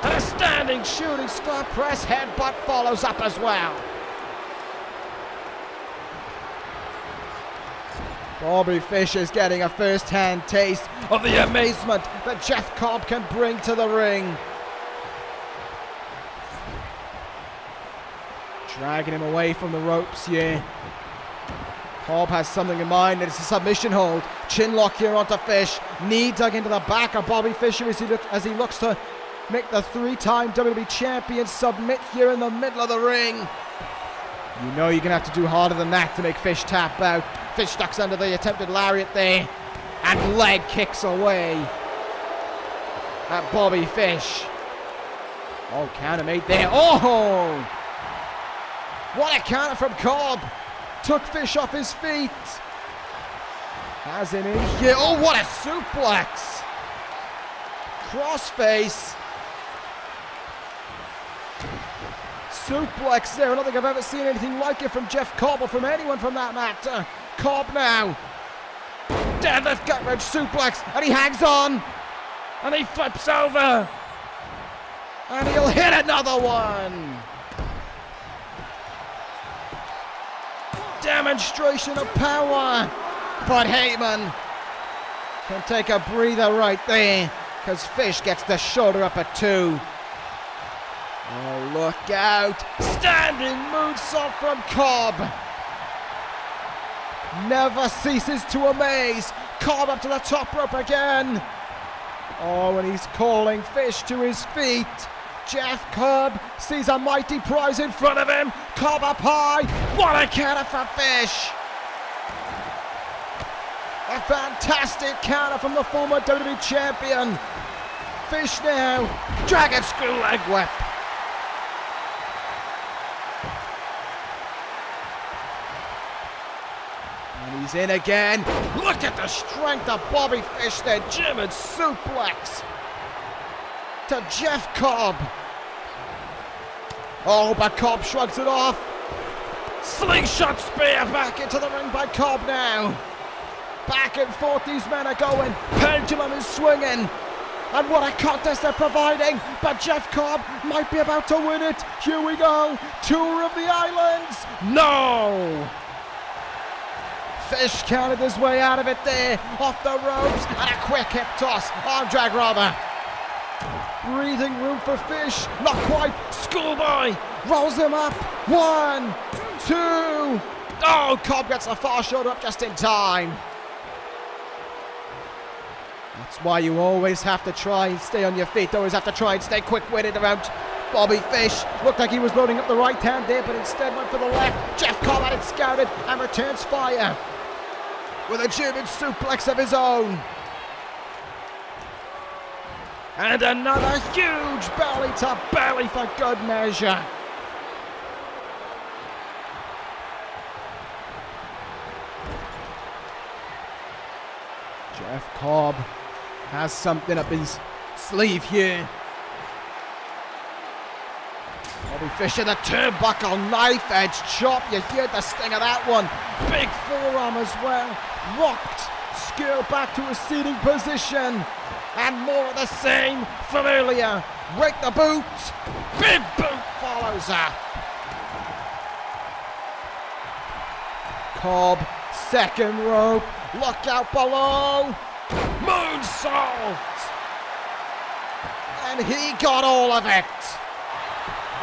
And a standing shooting star press headbutt follows up as well. Bobby Fish is getting a first-hand taste of the amazement that Jeff Cobb can bring to the ring. Dragging him away from the ropes here. Cobb has something in mind, and it's a submission hold. Chin lock here onto Fish. Knee dug into the back of Bobby Fish as he looks to make the three-time WWE Champion submit here in the middle of the ring. You know you're going to have to do harder than that to make Fish tap out. Fish ducks under the attempted lariat there, and leg kicks away at Bobby Fish. Oh, counter made there. Oh! What a counter from Cobb. Took Fish off his feet. Has him in here. Oh, what a suplex. Crossface. Suplex there. I don't think I've ever seen anything like it from Jeff Cobb or from anyone from that matter. Cobb now. Deadlift gut wrench suplex. And he hangs on. And he flips over. And he'll hit another one. Demonstration of power, but Heyman can take a breather right there because Fish gets the shoulder up at 2. Oh, look out. Standing moonsault from Cobb. Never ceases to amaze. Cobb up to the top rope again. Oh, and he's calling Fish to his feet. Jeff Cobb sees a mighty prize in front of him. Cobb up high. What a counter for Fish. A fantastic counter from the former WWE Champion. Fish now. Dragon screw leg whip. And he's in again. Look at the strength of Bobby Fish there. German suplex. to Jeff Cobb. Oh, but Cobb shrugs it off. Slingshot spear back into the ring by Cobb now. Back and forth these men are going. Pendulum is swinging. And what a contest they're providing. But Jeff Cobb might be about to win it. Here we go. Tour of the Islands. No. Fish counted his way out of it there. Off the ropes. And a quick hip toss. Arm drag rather. Breathing room for Fish. Not quite. Schoolboy rolls him up. 1, 2. Oh, Cobb gets the far shoulder up just in time. That's why you always have to try and stay on your feet. Always have to try and stay quick-witted around Bobby Fish. Looked like he was loading up the right hand there, but instead went for the left. Jeff Cobb had it scouted and returns fire with a German suplex of his own. And another huge belly to belly for good measure. Jeff Cobb has something up his sleeve here. Bobby Fish in the turnbuckle, knife edge chop. You hear the sting of that one. Big forearm as well. Rocked Scurll back to a seating position. And more of the same from earlier. Rake the boot. Big boot follows up. Cobb, second rope. Look out below. Moonsault. And he got all of it.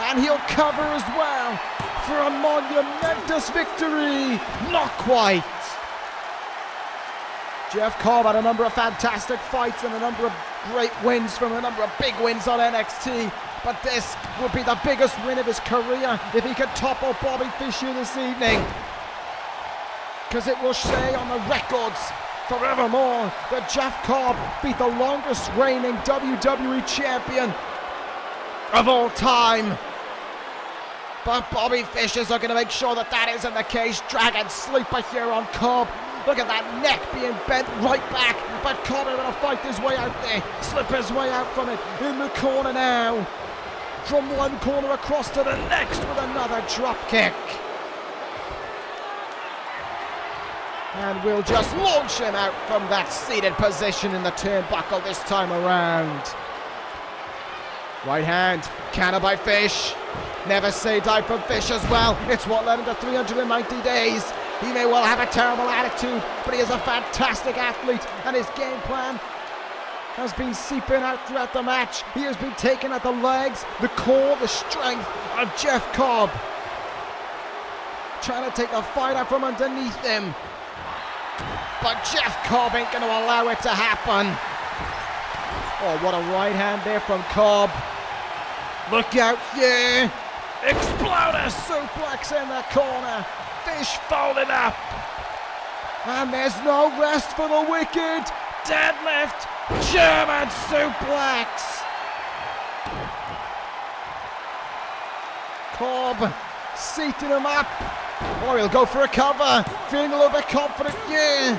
And he'll cover as well for a monumentous victory. Not quite. Jeff Cobb had a number of fantastic fights and a number of great wins from a number of big wins on NXT. But this will be the biggest win of his career if he can topple Bobby Fish here this evening. Because it will say on the records forevermore that Jeff Cobb beat the longest reigning WWE Champion of all time. But Bobby Fish is looking to make sure that that isn't the case. Dragon sleeper here on Cobb. Look at that neck being bent right back. But Cobb able to fight his way out there. Slip his way out from it. In the corner now. From one corner across to the next with another drop kick. And we'll just launch him out from that seated position in the turnbuckle this time around. Right hand, counter by Fish. Never say die from Fish as well. It's what led him to 390 days. He may well have a terrible attitude, but he is a fantastic athlete, and his game plan has been seeping out throughout the match. He has been taken at the legs, the core, the strength of Jeff Cobb. Trying to take the fight out from underneath him. But Jeff Cobb ain't going to allow it to happen. Oh, what a right hand there from Cobb. Look out here. Exploder suplex in the corner. Fish folded up. And there's no rest for the wicked. Deadlift. German suplex. Cobb seating him up. Or he'll go for a cover. Feeling a little bit confident. Yeah.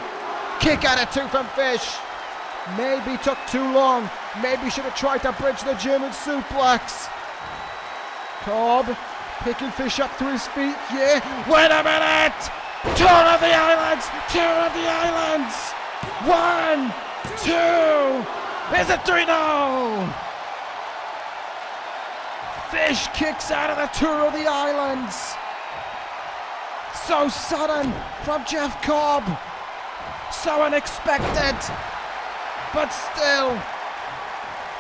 Kick out of two from Fish. Maybe took too long. Maybe should have tried to bridge the German suplex. Cobb picking Fish up to his feet. Yeah. Wait a minute. Tour of the Islands. Tour of the Islands. 1, 2. Is it 3? No. Fish kicks out of the Tour of the Islands. So sudden from Jeff Cobb. So unexpected. But still,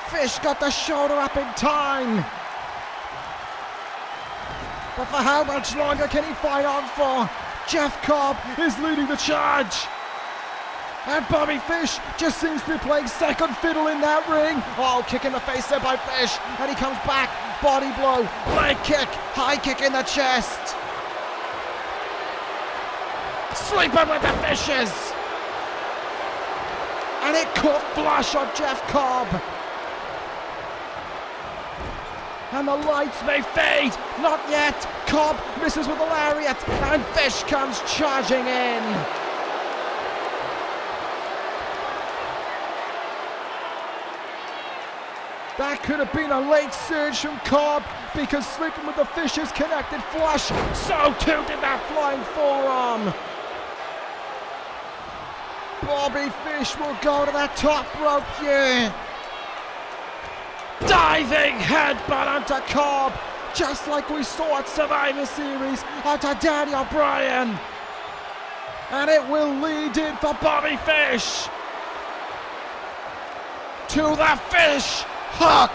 Fish got the shoulder up in time. But for how much longer can he fight on for? Jeff Cobb is leading the charge. And Bobby Fish just seems to be playing second fiddle in that ring. Oh, kick in the face there by Fish. And he comes back. Body blow. Leg kick. High kick in the chest. Sleeper with the Fishes. And it caught flush on Jeff Cobb. And the lights may fade. Not yet. Cobb misses with a lariat. And Fish comes charging in. That could have been a late surge from Cobb, because sleeping with the Fish's connected flush. So too did that flying forearm. Bobby Fish will go to that top rope here. Diving headbutt onto Cobb, just like we saw at Survivor Series onto Danny O'Brien. And it will lead in for Bobby Fish to the Fish Hook.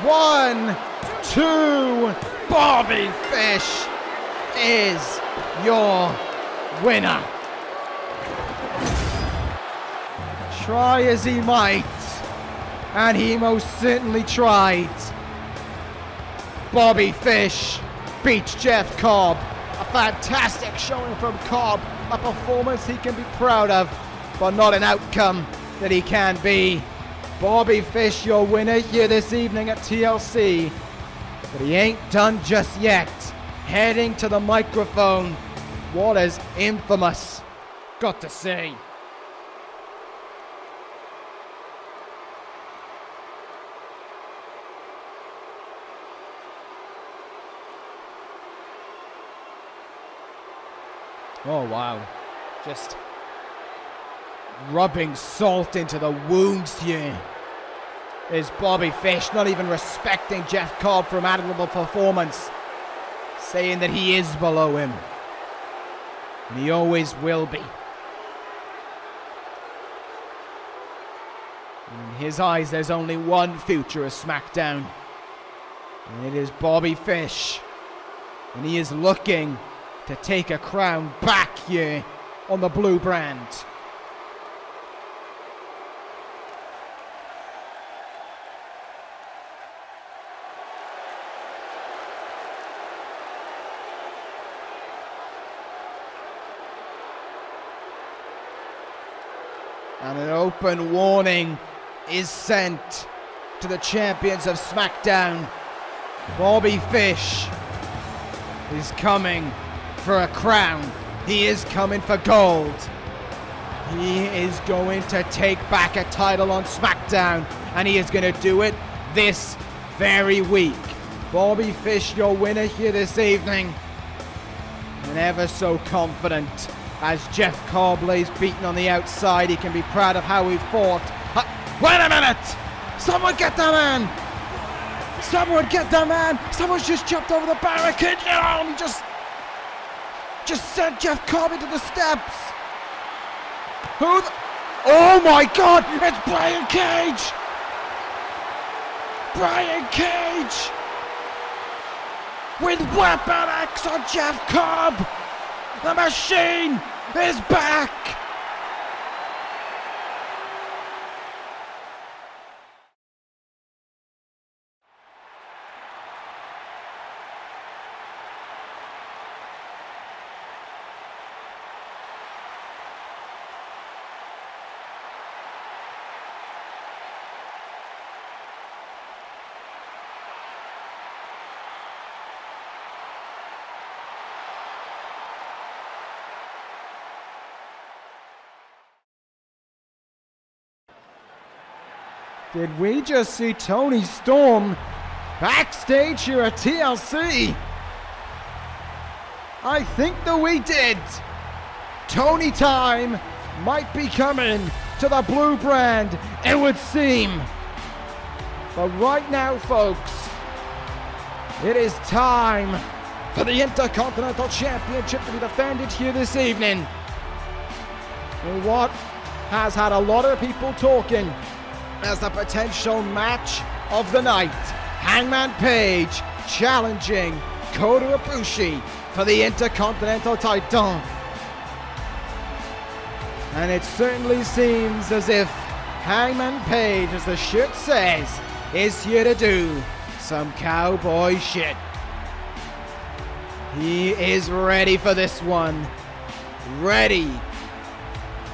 One, two, Bobby Fish is your winner. Try as he might, and he most certainly tried. Bobby Fish beats Jeff Cobb. A fantastic showing from Cobb. A performance he can be proud of, but not an outcome that he can be. Bobby Fish, your winner here this evening at TLC. But he ain't done just yet. Heading to the microphone. What is infamous, got to say. Oh wow, just rubbing salt into the wounds here is Bobby Fish, not even respecting Jeff Cobb for an admirable performance, saying that he is below him, and he always will be. In his eyes, there's only one future of SmackDown, and it is Bobby Fish, and he is looking to take a crown back here on the blue brand. And an open warning is sent to the champions of SmackDown. Bobby Fish is coming for a crown. He is coming for gold. He is going to take back a title on SmackDown, and he is going to do it this very week. Bobby Fish, your winner here this evening, and ever so confident as Jeff Cobb lays beaten on the outside. He can be proud of how he fought. Wait a minute! Someone get that man! Someone get that man! Someone's just jumped over the barricade. Oh, he just sent Jeff Cobb into the steps. Oh my God! It's Brian Cage! Brian Cage! With Weapon X on Jeff Cobb! The machine is back! Did we just see Tony Storm backstage here at TLC? I think that we did. Tony time might be coming to the blue brand, it would seem. But right now, folks, it is time for the Intercontinental Championship to be defended here this evening. And what has had a lot of people talking as the potential match of the night. Hangman Page challenging Kota Ibushi for the Intercontinental title. And it certainly seems as if Hangman Page, as the shirt says, is here to do some cowboy shit. He is ready for this one. Ready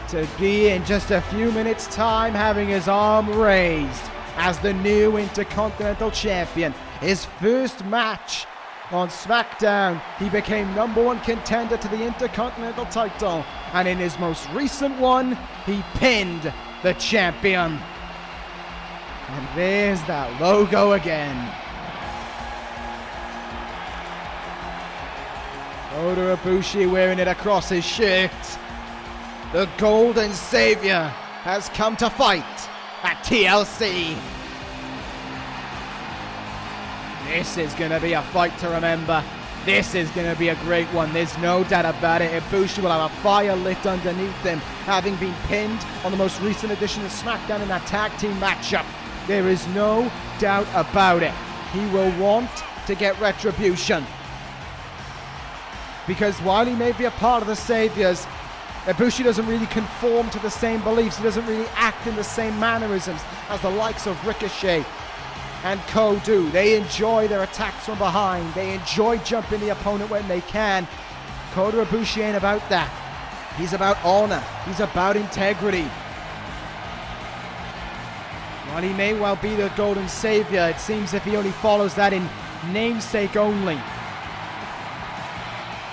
to be in just a few minutes time having his arm raised as the new Intercontinental Champion. His first match On SmackDown, he became #1 contender to the Intercontinental title, and in his most recent one, he pinned the champion. And there's that logo again. Kota Ibushi wearing it across his shirt. The Golden Savior has come to fight at TLC. This is going to be a fight to remember. This is going to be a great one. There's no doubt about it. Ibushi will have a fire lit underneath him, having been pinned on the most recent edition of SmackDown in that tag team matchup. There is no doubt about it. He will want to get retribution. Because while he may be a part of the Saviors, Ibushi doesn't really conform to the same beliefs. He doesn't really act in the same mannerisms as the likes of Ricochet and Co do. They enjoy their attacks from behind. They enjoy jumping the opponent when they can. Kota Ibushi ain't about that. He's about honor. He's about integrity. While he may well be the Golden Savior, it seems if he only follows that in namesake only.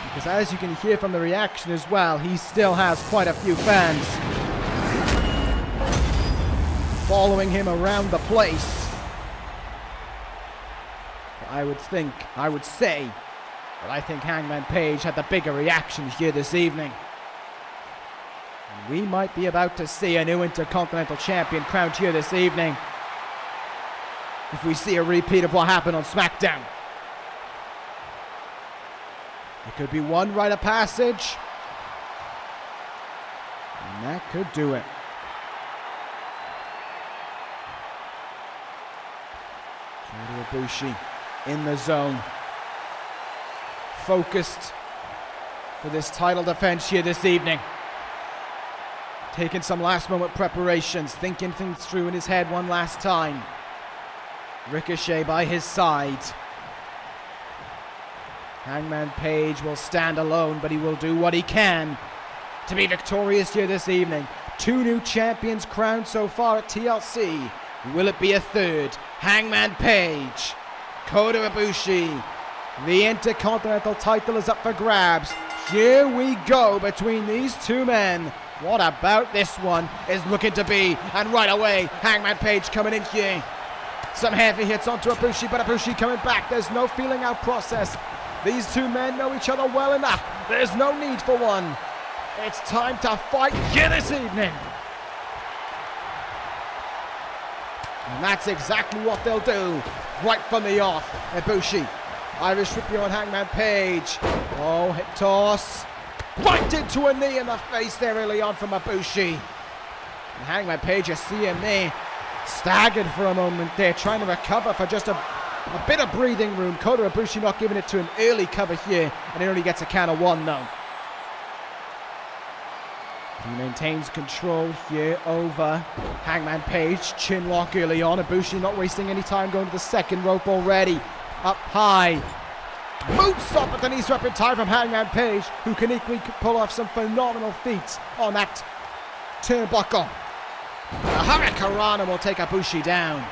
Because as you can hear from the reaction as well, he still has quite a few fans following him around the place. I would say that I think Hangman Page had the bigger reaction here this evening. And we might be about to see a new Intercontinental Champion crowned here this evening, if we see a repeat of what happened on SmackDown. It could be one rite of passage, and that could do it. Kota Ibushi in the zone, focused for this title defense here this evening. Taking some last moment preparations, thinking things through in his head one last time. Ricochet by his side. Hangman Page will stand alone, but he will do what he can to be victorious here this evening. 2 new champions crowned so far at TLC. Will it be a third? Hangman Page, Kota Ibushi. The Intercontinental title is up for grabs. Here we go between these two men. What about this one is looking to be, and right away, Hangman Page coming in here. Some heavy hits onto Ibushi, but Ibushi coming back. There's no feeling out process. These two men know each other well enough. There's no need for one. It's time to fight here this evening. And that's exactly what they'll do. Right from the off. Ibushi. Irish whip on Hangman Page. Oh, hip toss. Right into a knee in the face there early on from Ibushi. And Hangman Page, you see him there, staggered for a moment there, trying to recover for just a bit of breathing room. Kota Ibushi not giving it to him. Early cover here, and he only gets a count of 1 though. He maintains control here over Hangman Page. Chin lock early on. Ibushi not wasting any time, going to the second rope already. Up high. Moonsault at the knee swept in time from Hangman Page, who can equally pull off some phenomenal feats on that turnbuckle. A Hurricanrana will take Ibushi down.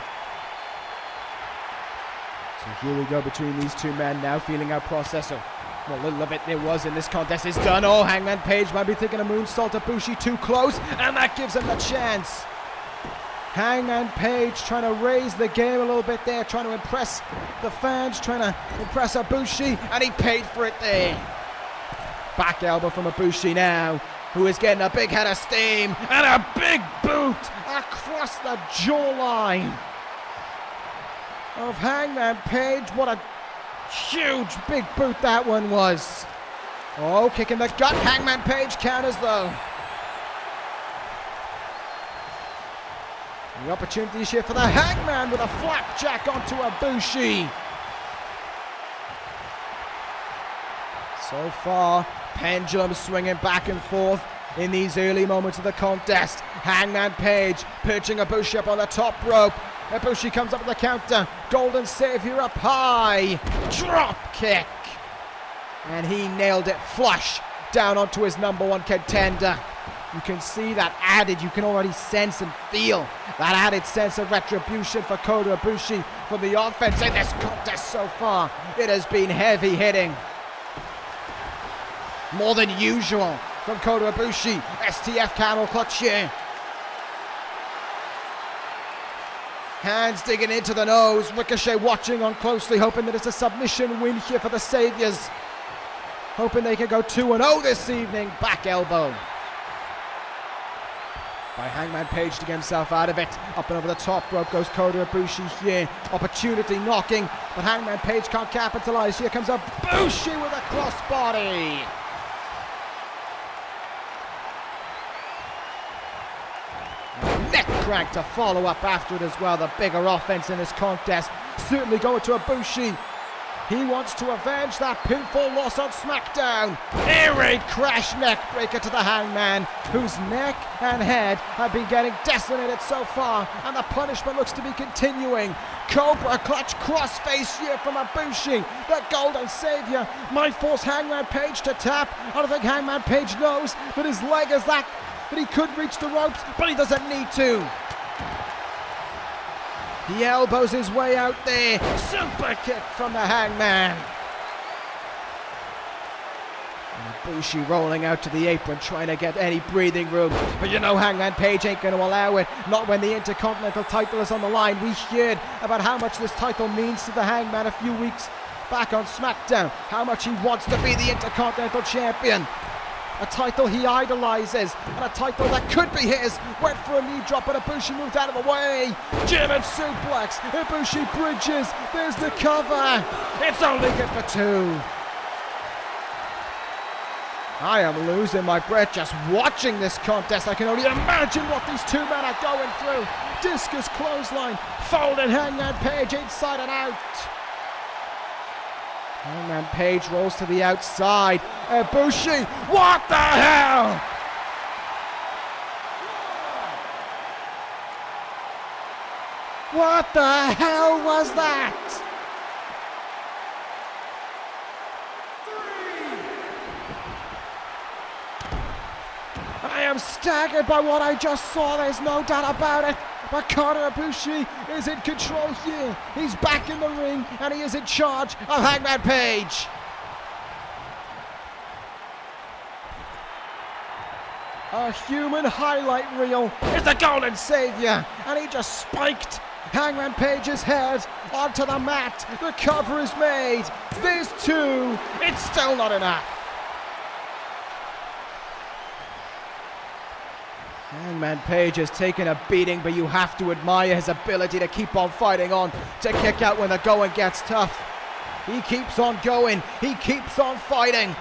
So here we go between these two men now, feeling our processor. What little of it there was in this contest is done. Oh, Hangman Page might be thinking a moonsault. Ibushi too close, and that gives him the chance. Hangman Page trying to raise the game a little bit there, trying to impress the fans, trying to impress Ibushi, and he paid for it there. Back elbow from Ibushi now, who is getting a big head of steam, and a big boot across the jawline of Hangman Page. What a huge big boot that one was. Oh, kicking the gut. Hangman Page counters though. The opportunity here for the Hangman with a flapjack onto Ibushi. So far, pendulum swinging back and forth in these early moments of the contest. Hangman Page perching Ibushi up on the top rope. Ibushi comes up with the counter. Golden Savior up high. Drop kick. And he nailed it flush down onto his #1 contender. You can see that added, you can already sense and feel that added sense of retribution for Kota Ibushi from the offense in this contest so far. It has been heavy hitting. More than usual from Kota Ibushi. STF camel clutch here. Hands digging into the nose. Ricochet watching on closely, hoping that it's a submission win here for the Saviors. Hoping they can go 2-0 this evening. Back elbow by Hangman Page to get himself out of it. Up and over the top rope goes Kota Ibushi here. Opportunity knocking, but Hangman Page can't capitalize. Here comes Ibushi with a crossbody. Neck crank to follow up after it as well. The bigger offense in this contest. Certainly going to Ibushi. He wants to avenge that pinfall loss on SmackDown. Eerie crash neck breaker to the Hangman, whose neck and head have been getting decimated so far, and the punishment looks to be continuing. Cobra clutch crossface here from Ibushi. The Golden Savior might force Hangman Page to tap. I don't think Hangman Page knows that his leg is that he could reach the ropes, but he doesn't need to. He elbows his way out there. Super kick from the Hangman. And Ibushi rolling out to the apron, trying to get any breathing room. But you know Hangman Page ain't going to allow it. Not when the Intercontinental title is on the line. We heard about how much this title means to the Hangman a few weeks back on SmackDown. How much he wants to be the Intercontinental Champion. A title he idolizes, and a title that could be his. Went for a knee drop, but Ibushi moved out of the way. German suplex. Ibushi bridges. There's the cover. It's only good for 2. I am losing my breath just watching this contest. I can only imagine what these two men are going through. Discus clothesline. Folded Hangman Page inside and out. Hangman Page rolls to the outside. Ibushi, what the hell? What the hell was that? 3. I am staggered by what I just saw. There's no doubt about it. But Kota Ibushi is in control here. He's back in the ring, and he is in charge of Hangman Page. A human highlight reel is the Golden Savior, and he just spiked Hangman Page's head onto the mat. The cover is made. There's 2. It's still not enough. Hangman Page has taken a beating, but you have to admire his ability to keep on fighting on, to kick out when the going gets tough. He keeps on going. He keeps on fighting.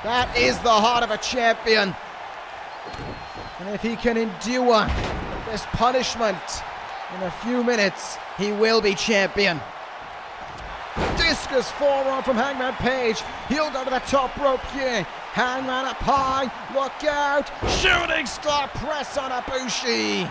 That is the heart of a champion. And if he can endure this punishment in a few minutes, he will be champion. Discus forearm from Hangman Page. He'll go to the top rope here. Hangman up high. Look out. Shooting star press on Ibushi.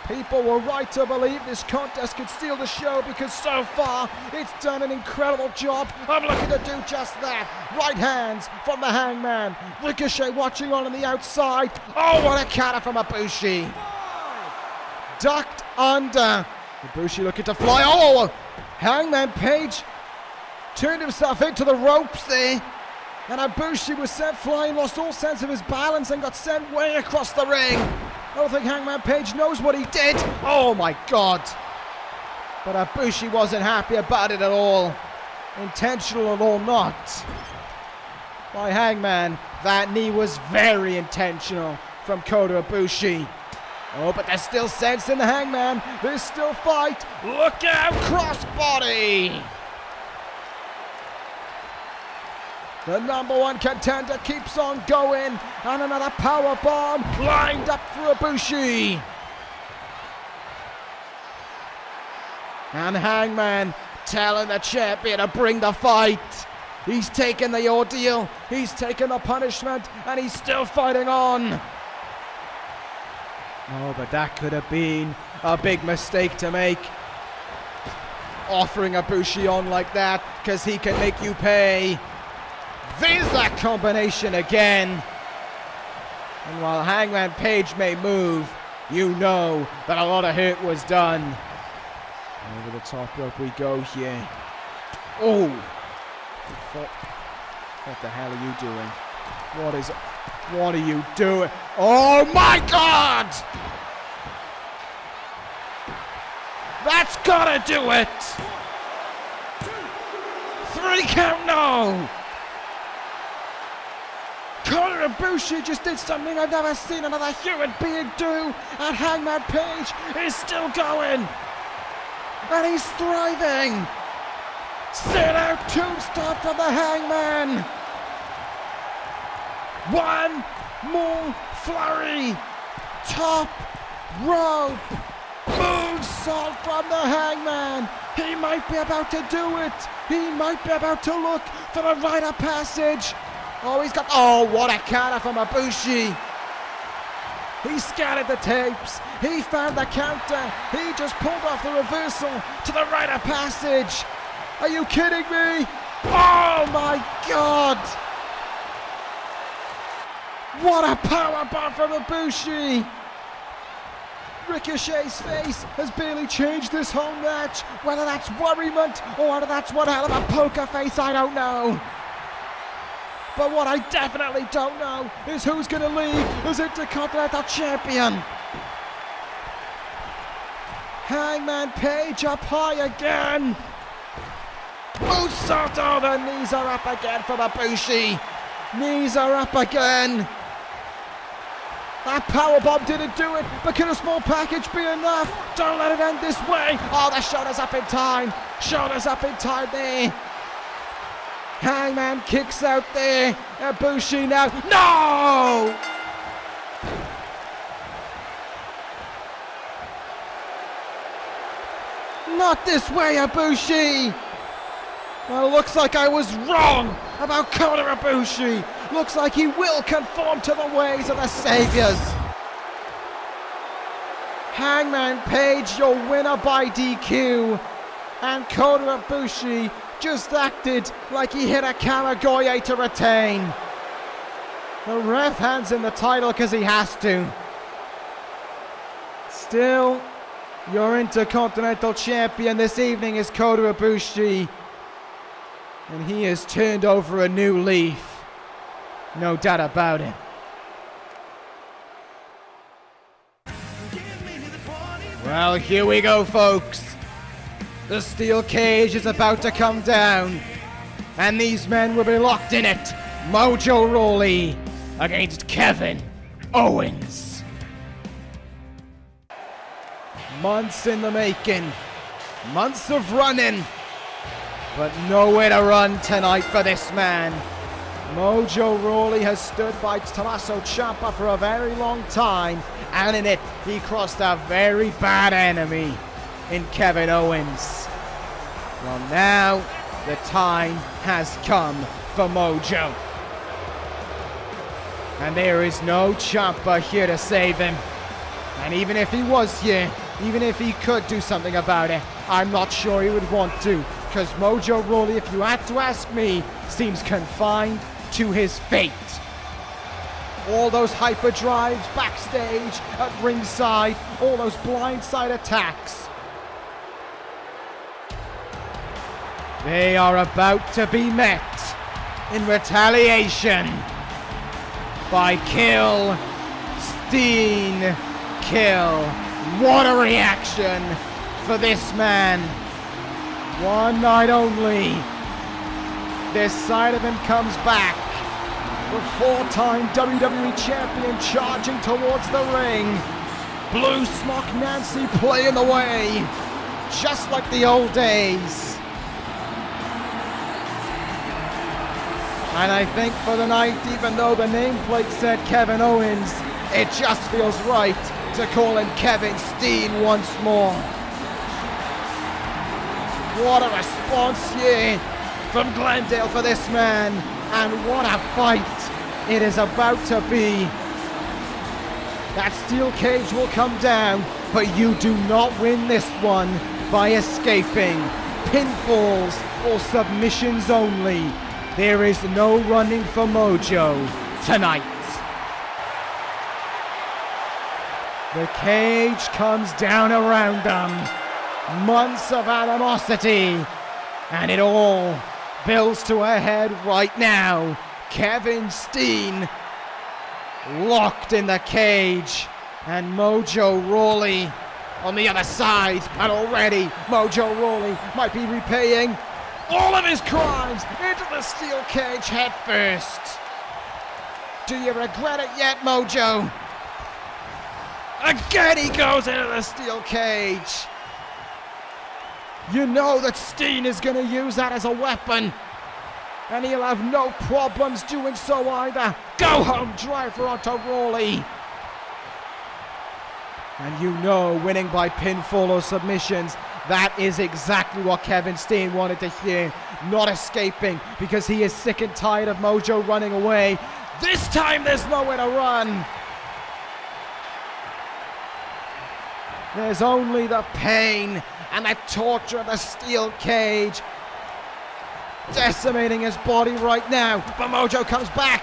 People were right to believe this contest could steal the show, because so far it's done an incredible job of looking to do just that. Right hands from the Hangman. Ricochet watching on the outside. Oh, what a counter from Ibushi. Ducked under. Ibushi looking to fly. Oh, Hangman Page turned himself into the ropes there. And Ibushi was sent flying, lost all sense of his balance, and got sent way across the ring. I don't think Hangman Page knows what he did. Oh my God. But Ibushi wasn't happy about it at all. Intentional or not. By Hangman, that knee was very intentional from Kota Ibushi. Oh, but there's still sense in the Hangman. There's still fight. Look out, crossbody. The number 1 contender keeps on going, and another power bomb lined up for Ibushi. And Hangman telling the champion to bring the fight. He's taken the ordeal, he's taken the punishment, and he's still fighting on. Oh, but that could have been a big mistake to make. Offering Ibushi on like that, because he can make you pay. There's that combination again. And while Hangman Page may move, you know that a lot of hurt was done. Over the top rope we go here. Oh! What the hell are you doing? What are you doing? Oh my God! That's gotta do it! 3 count, no! Kota Ibushi just did something I've never seen another human being do, and Hangman Page is still going! And he's thriving! Sit out tombstone from the Hangman! One more flurry! Top rope! Moonsault from the Hangman! He might be about to do it! He might be about to look for the rite of passage! Oh, he's got... Oh, what a counter from Ibushi! He scattered the tapes. He found the counter. He just pulled off the reversal to the rite of passage. Are you kidding me? Oh, my God! What a powerbomb from Ibushi! Ricochet's face has barely changed this whole match. Whether that's worriment or whether that's one hell of a poker face, I don't know. But what I definitely don't know is who's going to leave as Intercontinental Champion. Hangman Page up high again. Moonsault, oh, the knees are up again from Ibushi. Knees are up again. That powerbomb didn't do it, but can a small package be enough? Don't let it end this way. Oh, the shoulders up in time. Shoulders up in time there. Hangman kicks out there. Ibushi now. No! Not this way, Ibushi! Well, looks like I was wrong about Kota Ibushi. Looks like he will conform to the ways of the saviors. Hangman Page, your winner by DQ. And Kota Ibushi just acted like he hit a Kamigoye to retain. The ref hands him the title because he has to. Still, your Intercontinental Champion this evening is Kota Ibushi. And he has turned over a new leaf. No doubt about it. Well, here we go, folks. The steel cage is about to come down, and these men will be locked in it. Mojo Rawley against Kevin Owens. Months in the making, months of running, but nowhere to run tonight for this man. Mojo Rawley has stood by Tommaso Ciampa for a very long time, and in it he crossed a very bad enemy in Kevin Owens. Well, now the time has come for Mojo. And there is no Ciampa here to save him. And even if he was here, even if he could do something about it, I'm not sure he would want to. Because Mojo Rawley, if you had to ask me, seems confined to his fate. All those hyperdrives backstage, at ringside, all those blindside attacks. They are about to be met in retaliation by Kill, Steen, Kill. What a reaction for this man. One night only. This side of him comes back. The four-time WWE Champion charging towards the ring. Blue Smock Nancy playing the way. Just like the old days. And I think for the night, even though the nameplate said Kevin Owens, it just feels right to call him Kevin Steen once more. What a response here from Glendale for this man, and what a fight it is about to be. That steel cage will come down, but you do not win this one by escaping. Pinfalls or submissions only. There is no running for Mojo tonight. The cage comes down around them. Months of animosity, and it all builds to a head right now. Kevin Steen locked in the cage, and Mojo Rawley on the other side, and already Mojo Rawley might be repaying all of his crimes into the steel cage head first. Do you regret it yet, Mojo? Again he goes into the steel cage. You know that Steen is going to use that as a weapon, and he'll have no problems doing so either. Go home driver onto Rawley. And you know, winning by pinfall or submissions, that is exactly what Kevin Steen wanted to hear. Not escaping, because he is sick and tired of Mojo running away. This time there's nowhere to run. There's only the pain and the torture of the steel cage decimating his body right now. But Mojo comes back.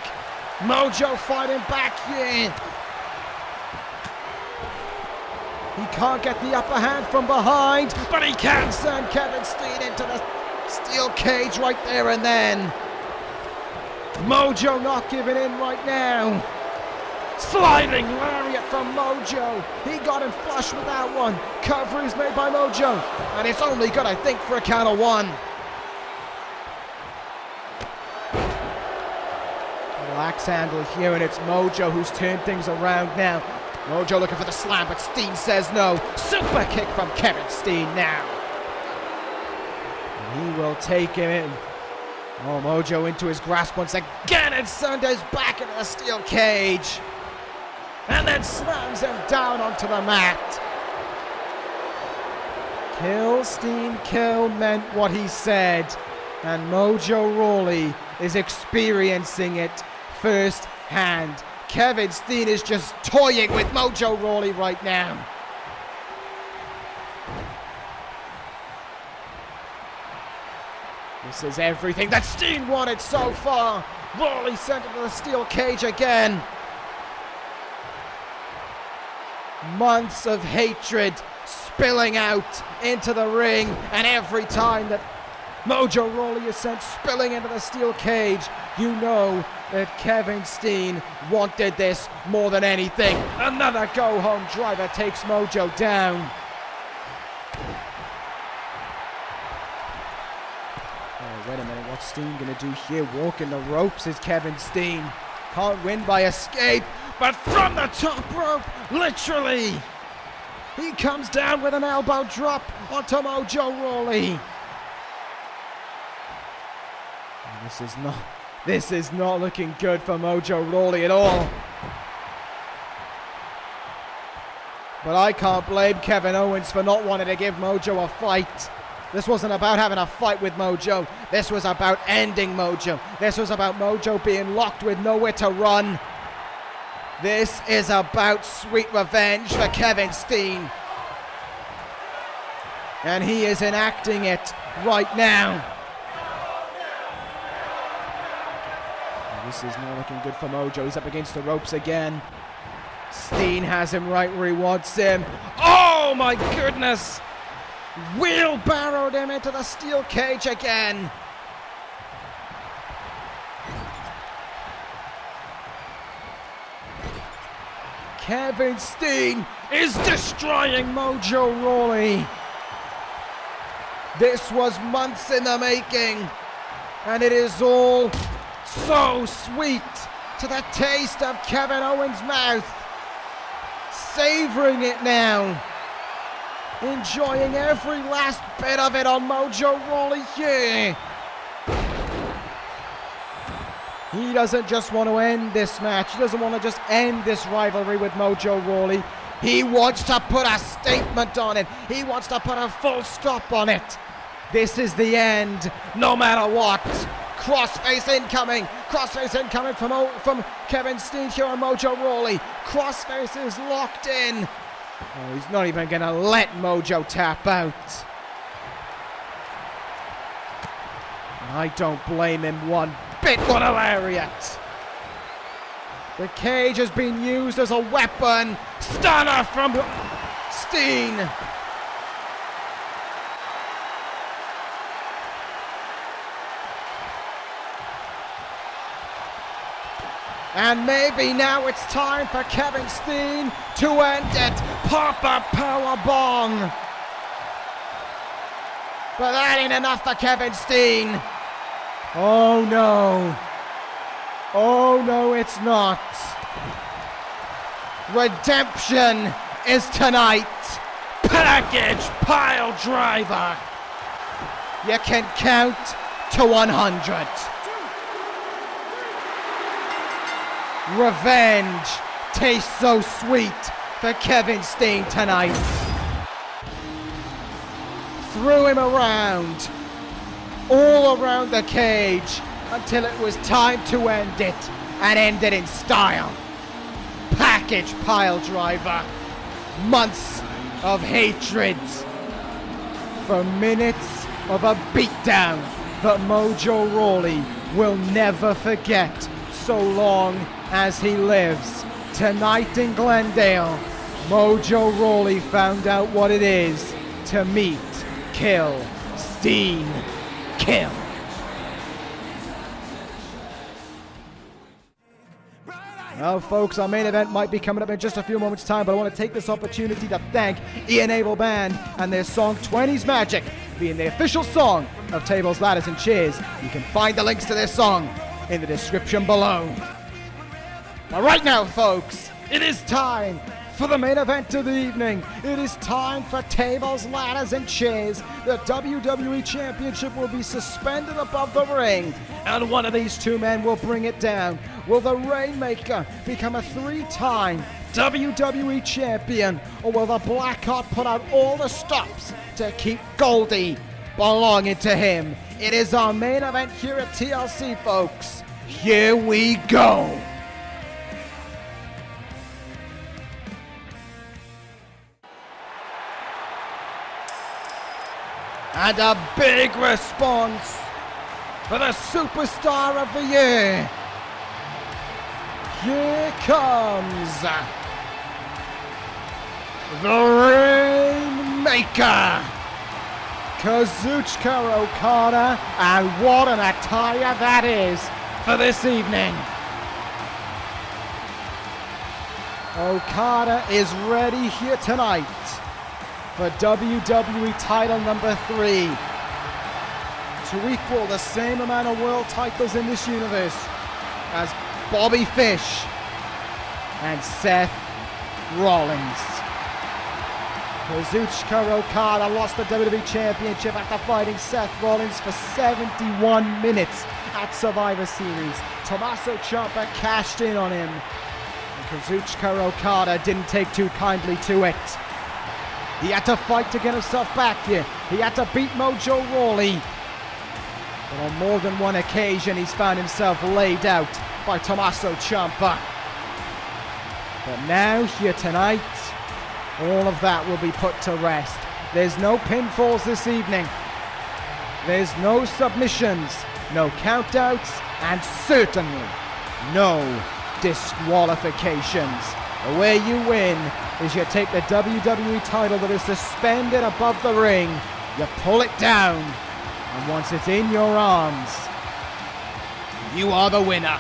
Mojo fighting back here. He can't get the upper hand from behind, but he can send Kevin Steen into the steel cage right there and then. Mojo not giving in right now. Sliding lariat from Mojo. He got him flush with that one. Cover is made by Mojo, and it's only good, I think, for a count of one. Relax handle here, and it's Mojo who's turned things around now. Mojo looking for the slam, but Steen says no. Super kick from Kevin Steen now. And he will take him in. Oh, Mojo into his grasp once again, and Sunday's back into the steel cage. And then slams him down onto the mat. Kill, Steen, kill meant what he said. And Mojo Rawley is experiencing it firsthand. Kevin Steen is just toying with Mojo Rawley right now. This is everything that Steen wanted so far. Rawley sent him to the steel cage again. Months of hatred spilling out into the ring, and every time that Mojo Rawley is sent spilling into the steel cage, you know that Kevin Steen wanted this more than anything. Another go-home driver takes Mojo down. Oh, wait a minute, what's Steen gonna do here? Walking the ropes is Kevin Steen. Can't win by escape, but from the top rope, literally, he comes down with an elbow drop onto Mojo Rawley. This is not looking good for Mojo Rawley at all. But I can't blame Kevin Owens for not wanting to give Mojo a fight. This wasn't about having a fight with Mojo. This was about ending Mojo. This was about Mojo being locked with nowhere to run. This is about sweet revenge for Kevin Steen. And he is enacting it right now. This is not looking good for Mojo. He's up against the ropes again. Steen has him right where he wants him. Oh my goodness! Wheelbarrowed him into the steel cage again. Kevin Steen is destroying Mojo Rawley. This was months in the making, and it is all so sweet to the taste of Kevin Owens' mouth. Savoring it now. Enjoying every last bit of it on Mojo Rawley here. He doesn't just want to end this match. He doesn't want to just end this rivalry with Mojo Rawley. He wants to put a statement on it. He wants to put a full stop on it. This is the end, no matter what. Crossface incoming. Crossface incoming from Kevin Steen here on Mojo Rawley. Crossface is locked in. Oh, he's not even going to let Mojo tap out. I don't blame him one bit. What a lariat! The cage has been used as a weapon. Stunner from Steen. And maybe now it's time for Kevin Steen to end it. Pop a powerbomb. But that ain't enough for Kevin Steen. Oh no. Oh no, it's not. Redemption is tonight. Package pile driver. You can count to 100. Revenge tastes so sweet for Kevin Steen tonight. Threw him around, all around the cage, until it was time to end it, and end it in style. Package pile driver. Months of hatred for minutes of a beatdown that Mojo Rawley will never forget so long as he lives. Tonight in Glendale, Mojo Rawley found out what it is to meet, kill, Steen, kill. Well, folks, our main event might be coming up in just a few moments' time, but I want to take this opportunity to thank Ian Abel Band and their song 20's Magic, being the official song of Tables, Ladders, and Chairs. You can find the links to their song in the description below. But right now, folks, it is time for the main event of the evening. It is time for Tables, Ladders, and Chairs. The WWE Championship will be suspended above the ring, and one of these two men will bring it down. Will the Rainmaker become a 3-time WWE Champion, or will the Blackheart put out all the stops to keep Goldie belonging to him? It is our main event here at TLC, folks. Here we go. And a big response for the superstar of the year. Here comes the Rainmaker, Kazuchika Okada, and what an attire that is for this evening. Okada is ready here tonight for WWE title number 3, to equal the same amount of world titles in this universe as Bobby Fish and Seth Rollins. Kazuchika Okada lost the WWE Championship after fighting Seth Rollins for 71 minutes at Survivor Series. Tommaso Ciampa cashed in on him, and Kazuchika Okada didn't take too kindly to it. He had to fight to get himself back here. He had to beat Mojo Rawley. But on more than one occasion, he's found himself laid out by Tommaso Ciampa. But now, here tonight, all of that will be put to rest. There's no pinfalls this evening. There's no submissions, no countouts, and certainly no disqualifications. The way you win is you take the WWE title that is suspended above the ring, you pull it down, and once it's in your arms, you are the winner.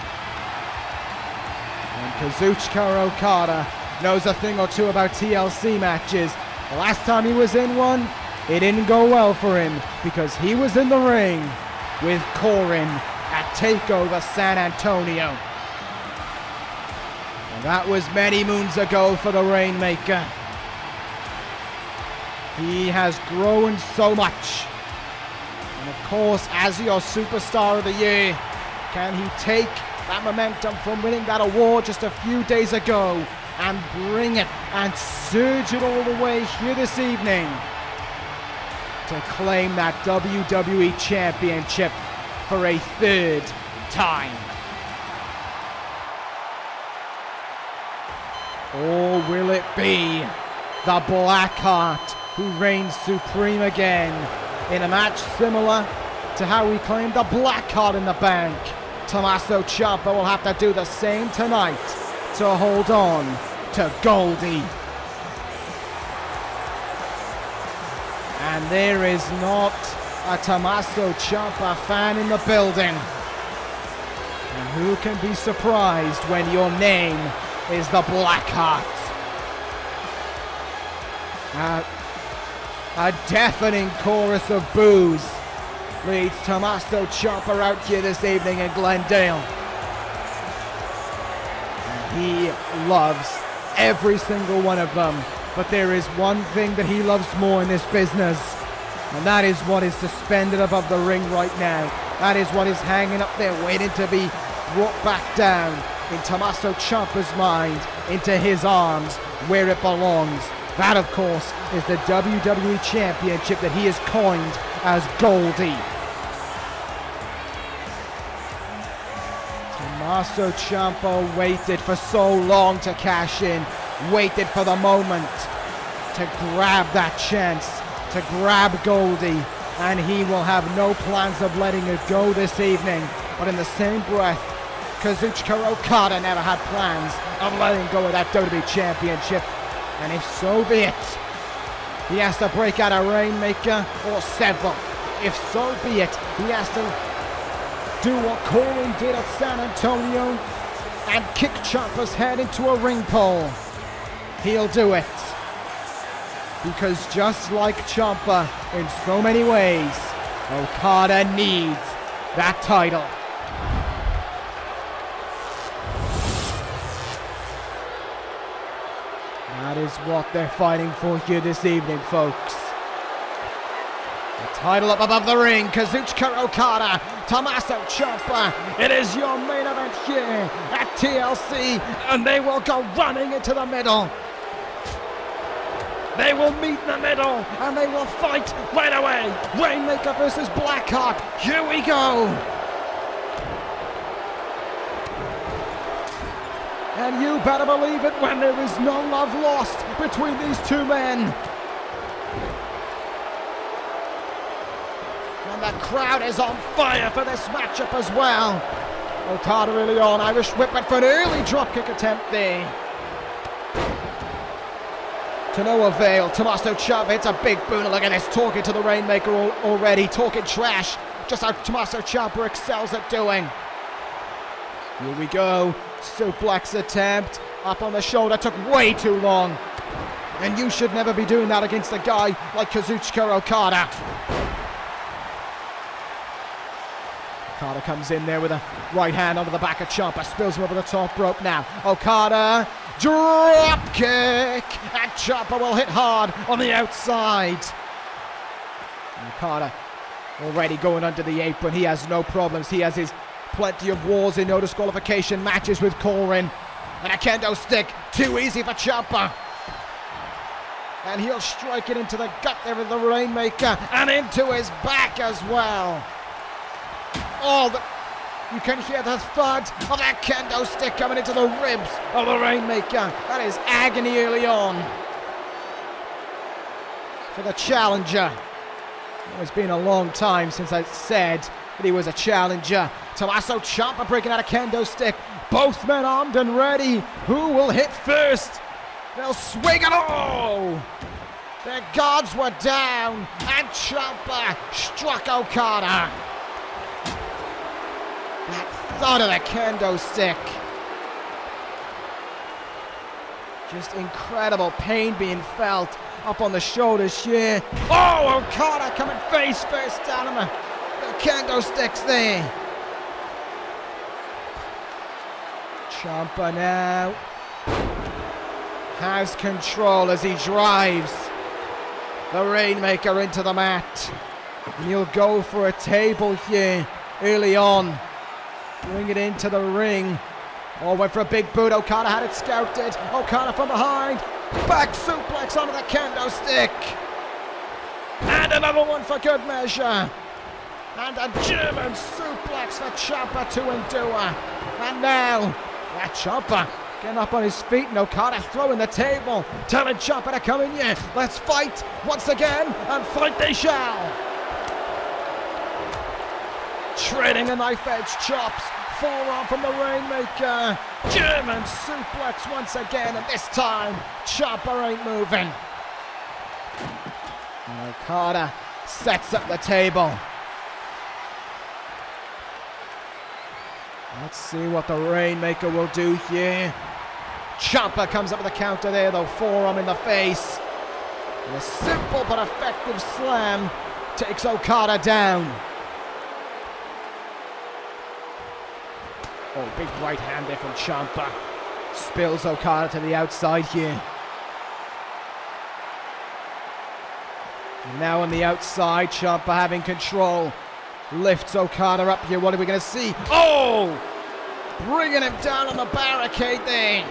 And Kazuchika Okada knows a thing or two about TLC matches. The last time he was in one, it didn't go well for him because he was in the ring with Corin at TakeOver San Antonio. And that was many moons ago for the Rainmaker. He has grown so much. And of course, as your superstar of the year, can he take that momentum from winning that award just a few days ago and bring it and surge it all the way here this evening to claim that WWE Championship for a 3rd time? Or will it be the Blackheart who reigns supreme again in a match similar to how he claimed the Blackheart in the bank. Tommaso Ciampa will have to do the same tonight to hold on to Goldie. And there is not a Tommaso Ciampa fan in the building. And who can be surprised when your name is the Blackheart? A deafening chorus of boos leads Tommaso Ciampa out here this evening in Glendale. And he loves every single one of them. But there is one thing that he loves more in this business, and that is what is suspended above the ring right now. That is what is hanging up there, waiting to be brought back down in Tommaso Ciampa's mind, into his arms, where it belongs. That, of course, is the WWE Championship that he has coined as Goldie. Tommaso Ciampa waited for so long to cash in, waited for the moment to grab that chance, to grab Goldie, and he will have no plans of letting it go this evening. But in the same breath, Kazuchika Okada never had plans of letting go of that WWE Championship. And if so be it, he has to break out a Rainmaker or several. If so be it, he has to do what Corbin did at San Antonio and kick Ciampa's head into a ring pole. He'll do it. Because just like Ciampa in so many ways, Okada needs that title. That is what they're fighting for here this evening, folks. The title up above the ring, Kazuchika Okada, Tommaso Ciampa. It is your main event here at TLC, and they will go running into the middle. They will meet in the middle, and they will fight right away. Rainmaker versus Blackheart. Here we go. And you better believe it when there is no love lost between these two men. And the crowd is on fire for this matchup as well. Okada early on, Irish whip it for an early dropkick attempt there. To no avail, Tommaso Ciampa hits a big boot. Look at this, talking to the Rainmaker already, talking trash. Just how Tommaso Ciampa excels at doing. Here we go, suplex attempt, up on the shoulder, took way too long. And you should never be doing that against a guy like Kazuchika Okada. Okada comes in there with a right hand onto the back of Ciampa, spills him over the top rope now. Okada, drop kick, and Ciampa will hit hard on the outside. Okada already going under the apron. He has no problems. He has his plenty of wars in no disqualification matches with Corin. And a kendo stick, too easy for Ciampa. And he'll strike it into the gut there with the Rainmaker, and into his back as well. Oh, you can hear the thud of that kendo stick coming into the ribs of the Rainmaker. That is agony early on for the challenger. It's been a long time since I said that he was a challenger. Tommaso Ciampa breaking out a kendo stick. Both men armed and ready. Who will hit first? They'll swing it all. Their guards were down, and Ciampa struck Okada. That thud of the kendo stick. Just incredible pain being felt up on the shoulders here. Oh, Okada coming face first down on the kendo sticks there. Ciampa now has control as he drives the Rainmaker into the mat. And he'll go for a table here early on. Bring it into the ring. Oh, went for a big boot. Okada had it scouted. Okada from behind. Back suplex onto the kendo stick. And another one for good measure. And a German suplex for Ciampa to endure. And now, Ciampa getting up on his feet, and Okada throwing the table, telling Ciampa to come in here. Let's fight once again, and fight they shall. trading a knife-edge chops. Forearm from the Rainmaker. German suplex once again, and this time Ciampa ain't moving. And Okada sets up the table. Let's see what the Rainmaker will do here. Ciampa comes up with a counter there, though. Forearm in the face. And a simple but effective slam takes Okada down. Oh, big right hand there from Ciampa. Spills Okada to the outside here. And now on the outside, Ciampa having control. Lifts Okada up here. What are we going to see? Oh! Bringing him down on the barricade there.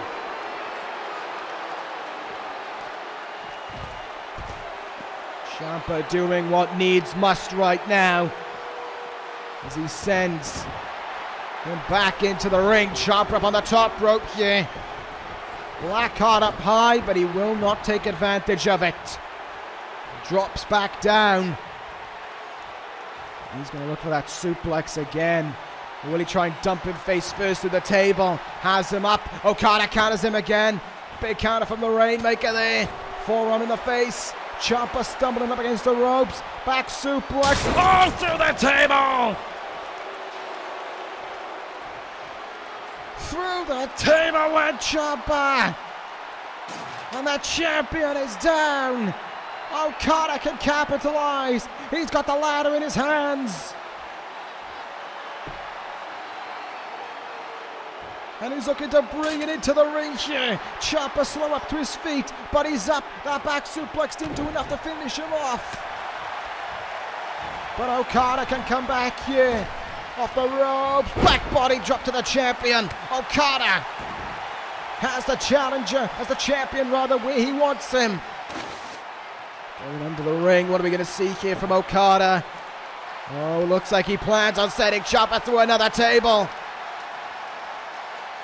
Ciampa doing what needs must right now as he sends him back into the ring. Ciampa up on the top rope here. Blackheart up high, but he will not take advantage of it. Drops back down. He's going to look for that suplex again. Will he try and dump him face first to the table? Has him up. Okada counters him again. Big counter from the Rainmaker there. Forearm in the face. Ciampa stumbling up against the ropes. Back suplex. Oh, through the table! Through the table went Ciampa! And the champion is down! Okada can capitalize! He's got the ladder in his hands! And he's looking to bring it into the ring here. Ciampa slow up to his feet, but he's up. That back suplex didn't do enough to finish him off. But Okada can come back here. Off the ropes. Back body drop to the champion. Okada has the challenger, has the champion rather, where he wants him. Going under the ring. What are we going to see here from Okada? Oh, looks like he plans on setting Ciampa through another table.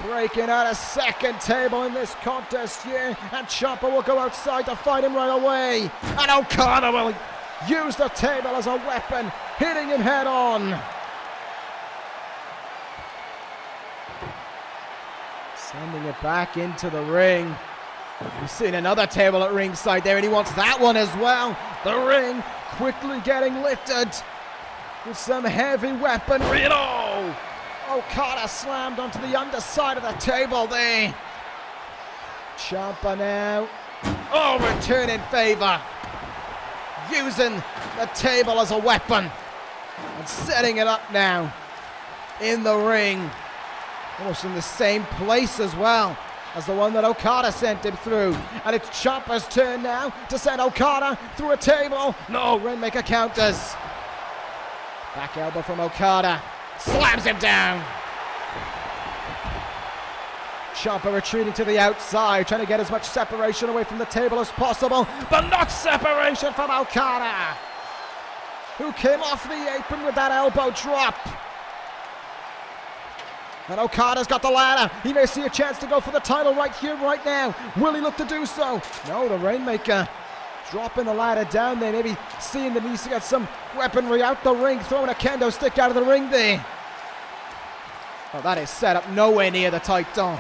Breaking out a second table in this contest here, and Ciampa will go outside to fight him right away. And Okada will use the table as a weapon, hitting him head on. Sending it back into the ring. We've seen another table at ringside there, and he wants that one as well. The ring quickly getting lifted with some heavy weaponry. Oh! Okada slammed onto the underside of the table there. Ciampa now. Oh, return in favor. Using the table as a weapon. And setting it up now in the ring. Almost in the same place as well as the one that Okada sent him through. And it's Ciampa's turn now to send Okada through a table. No, Rainmaker counters. Back elbow from Okada. Slams him down. Ciampa retreating to the outside, trying to get as much separation away from the table as possible, but not separation from Okada, who came off the apron with that elbow drop. And Okada's got the ladder. He may see a chance to go for the title right here, right now. Will he look to do so? No, the Rainmaker dropping the ladder down there, maybe seeing that he needs to get some weaponry out the ring, throwing a kendo stick out of the ring there. Oh, that is set up nowhere near the title.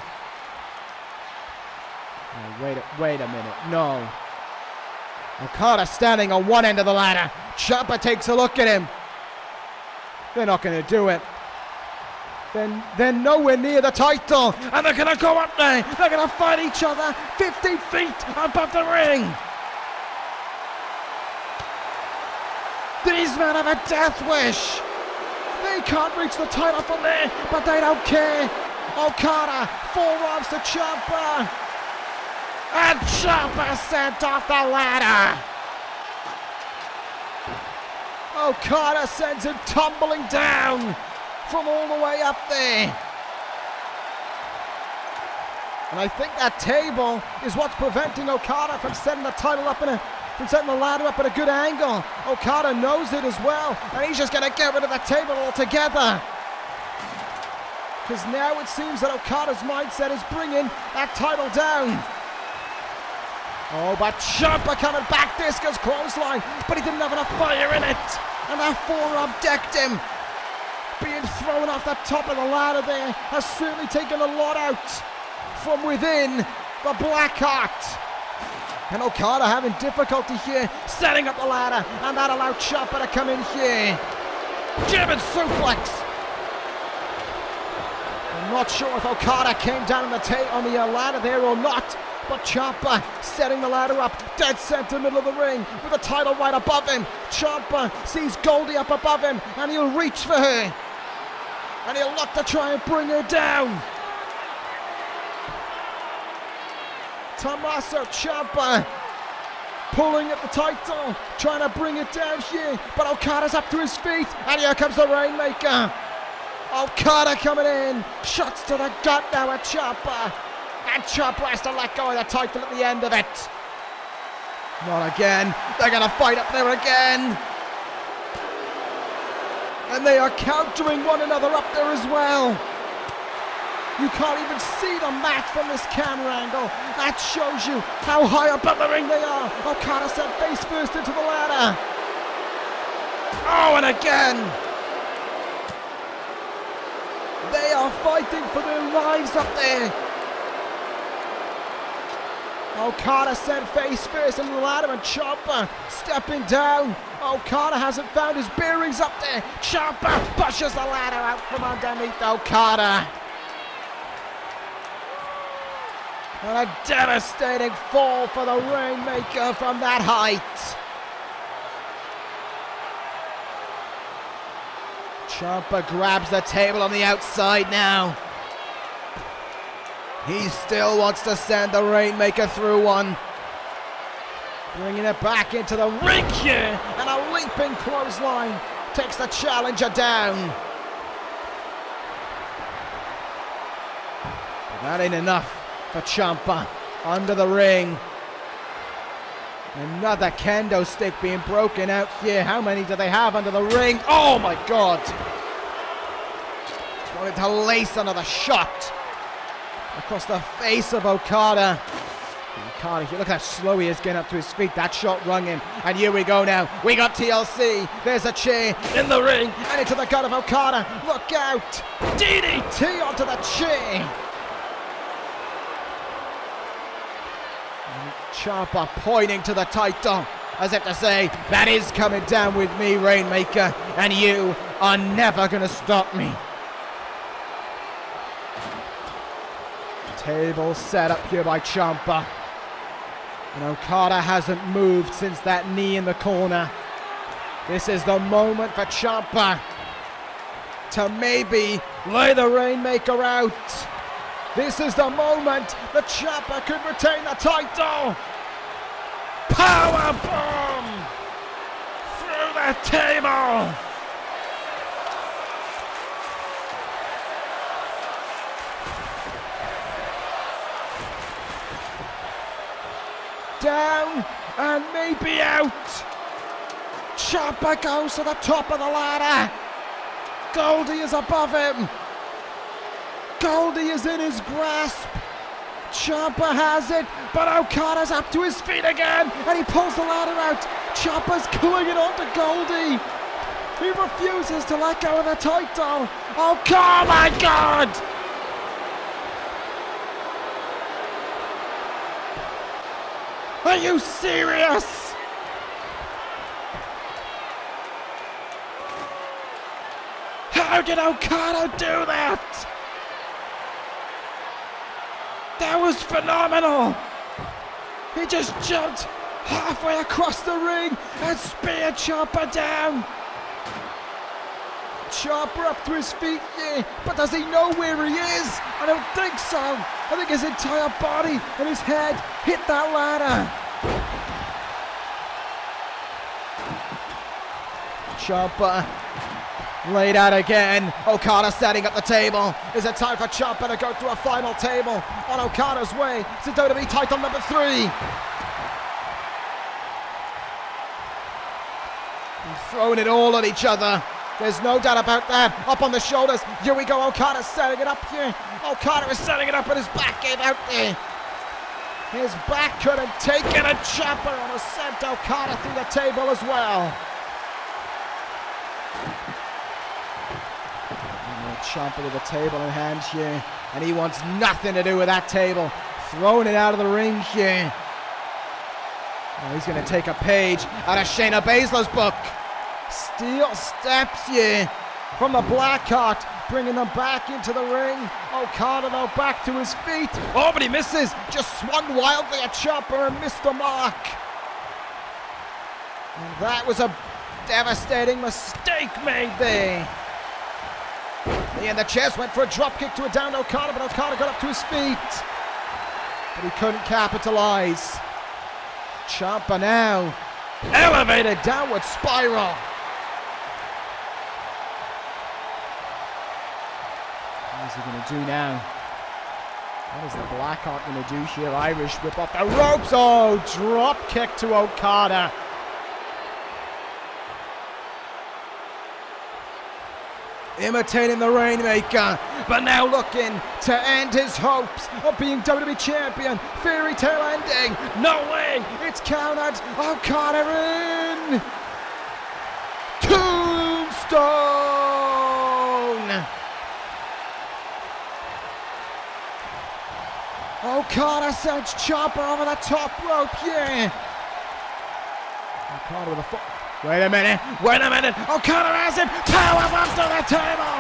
Oh, wait a minute, no. Okada standing on one end of the ladder. Ciampa takes a look at him. They're not going to do it. Then they're nowhere near the title, and they're going to go up there. They're going to fight each other 50 feet above the ring. These men have a death wish. They can't reach the title from there, but they don't care. Okada forearms to Ciampa. And Ciampa sent off the ladder. Okada sends him tumbling down from all the way up there. And I think that table is what's preventing Okada from setting the title up from setting the ladder up at a good angle. Okada knows it as well, and he's just going to get rid of the table altogether. Because now it seems that Okada's mindset is bringing that title down. Oh, but Ciampa coming back, discus clothesline, but he didn't have enough fire in it. And that forearm decked him. being thrown off the top of the ladder there has certainly taken a lot out from within the Blackheart. And Okada having difficulty here, setting up the ladder, and that allowed Ciampa to come in here. German suplex. I'm not sure if Okada came down on the ladder there or not, but Ciampa setting the ladder up, dead center middle of the ring, with the title right above him. Ciampa sees Goldie up above him, and he'll reach for her. And he'll look to try and bring her down. Tommaso Ciampa pulling at the title, trying to bring it down here, but Okada's up to his feet, and here comes the Rainmaker. Okada coming in, shots to the gut now at Ciampa, and Ciampa has to let go of the title at the end of it. Not again, they're going to fight up there again. And they are countering one another up there as well. You can't even see the match from this camera angle. That shows you how high above the ring they are. Okada sent face first into the ladder. Oh, and again. They are fighting for their lives up there. Okada sent face first into the ladder, and Ciampa stepping down. Okada hasn't found his bearings up there. Ciampa pushes the ladder out from underneath Okada. And a devastating fall for the Rainmaker from that height. Ciampa grabs the table on the outside now. He still wants to send the Rainmaker through one. Bringing it back into the ring here. And a leaping clothesline takes the challenger down. But that ain't enough for Ciampa under the ring. Another kendo stick being broken out here. How many do they have under the ring? Oh my God! Just wanted to lace another shot across the face of Okada. Okada, look how slow he is getting up to his feet. That shot rung him. And here we go now. We got TLC. There's a chair in the ring and into the gut of Okada. Look out! DDT onto the chair. Ciampa pointing to the title as if to say, that is coming down with me, Rainmaker, and you are never going to stop me. Table set up here by Ciampa. And Okada hasn't moved since that knee in the corner. This is the moment for Ciampa to maybe lay the Rainmaker out. This is the moment that Ciampa could retain the title. Power bomb through the table. Down and maybe out. Ciampa goes to the top of the ladder. Goldie is above him. Goldie is in his grasp. Ciampa has it, but Okada's up to his feet again, and he pulls the ladder out. Ciampa's clinging on to Goldie. He refuses to let go of the title. Oh my God! Are you serious? How did Okada do that? That was phenomenal! He just jumped halfway across the ring and speared Ciampa down. Ciampa up to his feet, yeah, but does he know where he is? I don't think so. I think his entire body and his head hit that ladder. Ciampa laid out again. Okada setting up the table. Is it time for Ciampa to go through a final table on Okada's way to WWE title number 3? And throwing it all at each other. There's no doubt about that. Up on the shoulders. Here we go. Okada's setting it up here. Okada is setting it up, but his back gave out there. His back couldn't take it, and Ciampa almost sent Okada through the table as well. Ciampa with a table in hand here, and he wants nothing to do with that table. Throwing it out of the ring here. Oh, he's going to take a page out of Shayna Baszler's book. Steel steps here from the Blackheart, bringing them back into the ring. Okada though back to his feet. Oh, but he misses. Just swung wildly at Ciampa and missed the mark. And that was a devastating mistake made there. And the chest went for a dropkick to a downed Okada, but Okada got up to his feet. But he couldn't capitalize. Ciampa now elevated downward spiral. What is he going to do now? What is the Blackheart going to do here? Irish whip off the ropes. Oh, drop kick to Okada. Imitating the Rainmaker, but now looking to end his hopes of being WWE Champion. Fairy tale ending. No way. It's countered. Okada in. Tombstone. Okada sends Ciampa over the top rope. Yeah. Okada with a foot. Wait a minute. Okada has him. Power bomb to the table.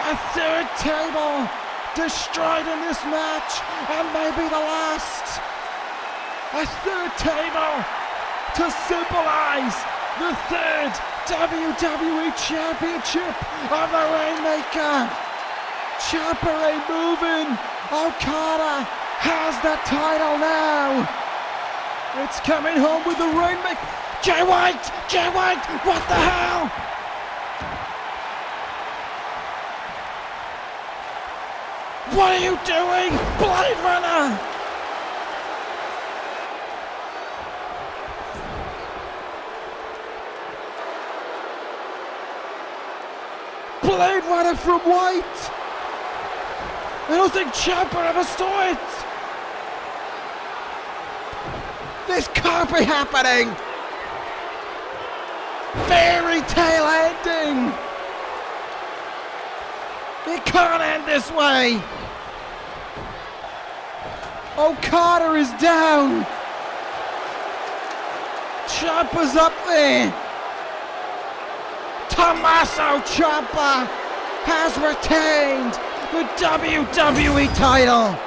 A third table destroyed in this match, and maybe the last. A third table to symbolize the third WWE Championship of the Rainmaker. Ciampa ain't moving. Okada has the title now. It's coming home with the Rainmaker. Jay White, what the hell? What are you doing, Blade Runner? Blade Runner from White. I don't think Ciampa ever saw it. This can't be happening. Fairy tale ending. It can't end this way. Okada is down. Ciampa's up there. Tommaso Ciampa has retained the WWE title.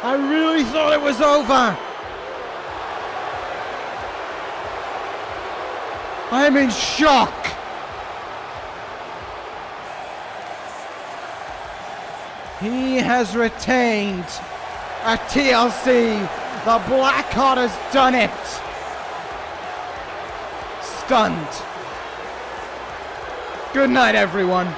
I really thought it was over. I'm in shock. He has retained a TLC. The Blackheart has done it. Stunned. Good night, everyone.